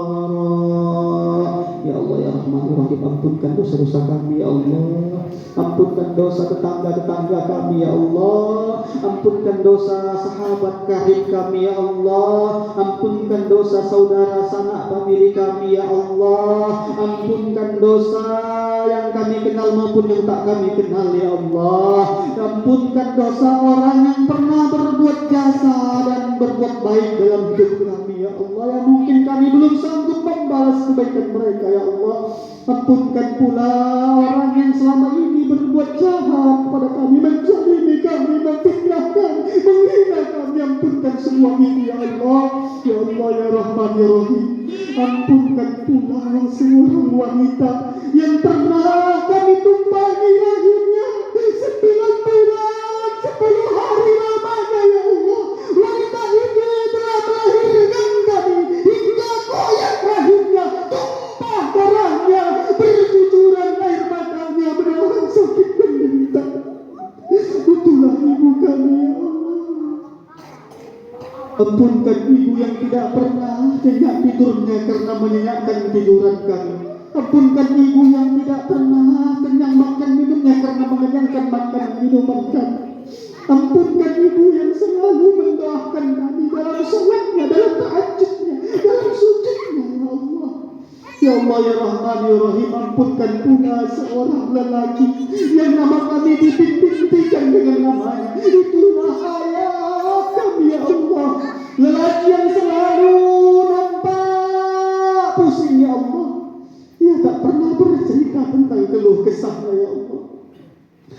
Ya Allah ya Rahman ya Rahim, ampunkan dosa-dosa kami ya Allah, ampunkan dosa tetangga-tetangga kami ya Allah, ampunkan dosa sahabat karib kami ya Allah, ampunkan dosa saudara sanak famili kami ya Allah, ampunkan dosa yang kami kenal maupun yang tak kami kenal ya Allah, ampunkan dosa orang yang pernah berbuat jasa dan berbuat baik dalam hidup kami ya Allah, yang mungkin kami belum sanggup membalas kebaikan mereka ya Allah. Ampunkan pula orang yang selama ini berbuat jahat kepada kami, menzalimi kami, memfitnahkan, menghina kami. Ampunkan semua ini ya Allah. Ya Allah ya Rahman ya Rahim, ampunkan pula seorang wanita yang pernah kami tumpangi lahirnya 9 bulan 10 hari lamanya ya Allah. Wanita ini telah melahirkan kami hingga koyak rahimnya, tumpah darahnya, bercucuran air matanya, menahan sakit menderita. Itulah ibu kami ya Allah. Ampunkan ibu yang tidak pernah nyenyak tidurnya karena menyenyakkan tiduran kami. Ampunkan ibu yang tidak pernah kenyang makan minumnya karena mengenyangkan makan minuman kami. Ampunkan ibu yang selalu mendoakan kami dalam sholatnya, dalam tahajudnya, dalam sujudnya ya Allah. Ya Allah ya Rahman ya Rahim, ampunkan pula seorang lelaki yang nama kami dipintikan dengan namanya. Itulah ayah kami ya Allah, lelaki yang selalu nampak pusing ya Allah. Ia tak pernah bercerita tentang keluh kesahnya ya Allah.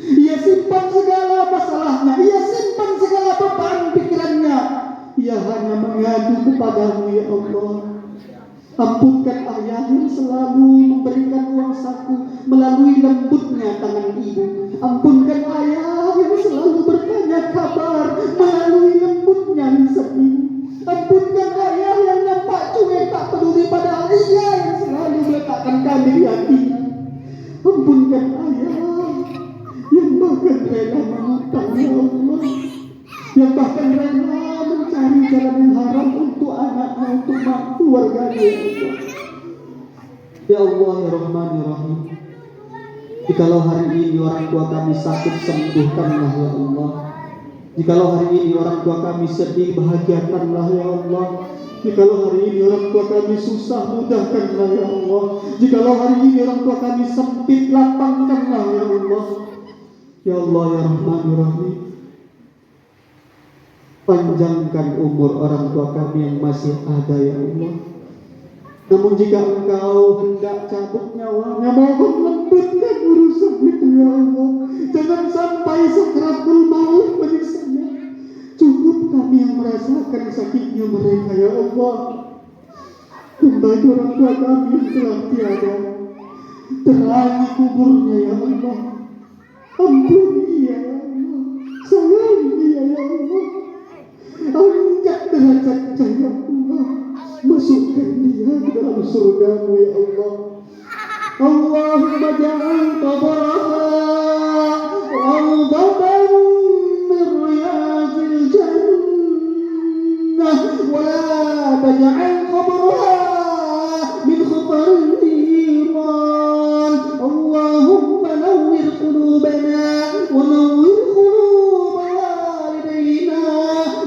Ia simpan segala masalahnya, ia simpan segala beban pikirannya. Ia hanya mengadu kepadamu ya Allah. Ampunkan ayah yang selalu memberikan uang saku melalui lembutnya tangan ibu. Ampunkan ayah yang selalu bertanya kabar melalui lembutnya lisan ibu. Ampunkan ayah yang nampak cuek tak peduli padahal ia yang selalu meletakkan kami di hatinya. Ampunkan ayah yang bahkan rela mengutang ya Allah, yang bahkan rela mencari jalan yang haram untuk anaknya, untuk keluarganya ya Allah. Ya Allah ya Rahman ya Rahim, jikalau hari ini orang tua kami sakit, sembuhkanlah ya Allah. Jikalau hari ini orang tua kami sedih, bahagiakanlah ya Allah. Jikalau hari ini orang tua kami susah, mudahkanlah ya Allah. Jikalau hari ini orang tua kami sempit, lapangkanlah ya Allah. Ya Allah ya Rahman ya Rahim, panjangkan umur orang tua kami yang masih ada ya Allah. Namun jika Engkau hendak cabut nyawanya, mohon lembutkan urusan itu ya Allah. Jangan sampai sakaratul maut menyiksanya. Cukup kami yang merasakan sakitnya mereka ya Allah. Dan bagi orang tua kami yang telah tiada, terangi kuburnya ya Allah. Ampuni dia ya Allah, sayangi dia ya Allah. Angkat derajatnya ya Allah, masukkan dia ke dalam surgamu ya Allah. Allahumma ja'al qabraha rawdatan min riyadil jannah wa la taj'al qabraha min khubaril niran. Allahumma nawwir qulubana wa nawwir qulub walidayna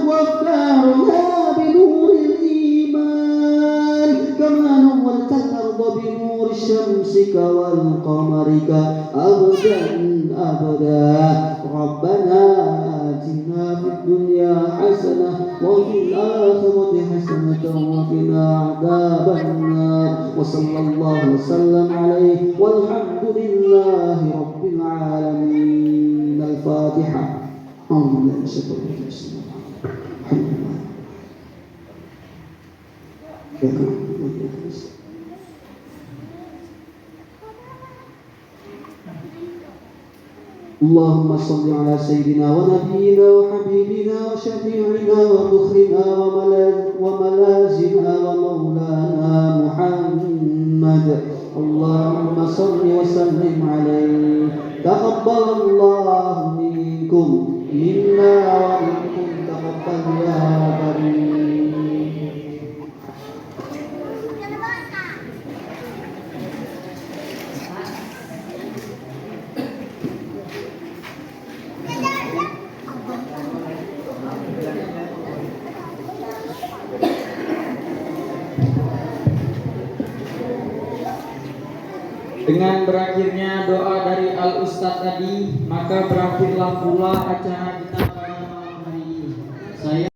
waftarna binuril iman kama nawwartal arda binur syamsika wal qamarika abadan abada. Rabbana atina fid dunya hasanah wa fil akhirati hasanatan wa qina adzabannar. Wa sallallahu wasallam alaihi walhamdulillahi rabbil alamin. Al-Fatihah. Alhamdulillah. اللهم صل على سيدنا ونبينا وحبيبنا وشفيعنا ومخرنا وملاذنا ومولانا محمد. اللهم صل وسلم عليه. تقبل الله منكم منا ومنكم تقبل يا كريم. Dengan berakhirnya doa dari Al Ustadz tadi, maka berakhirlah pula acara kita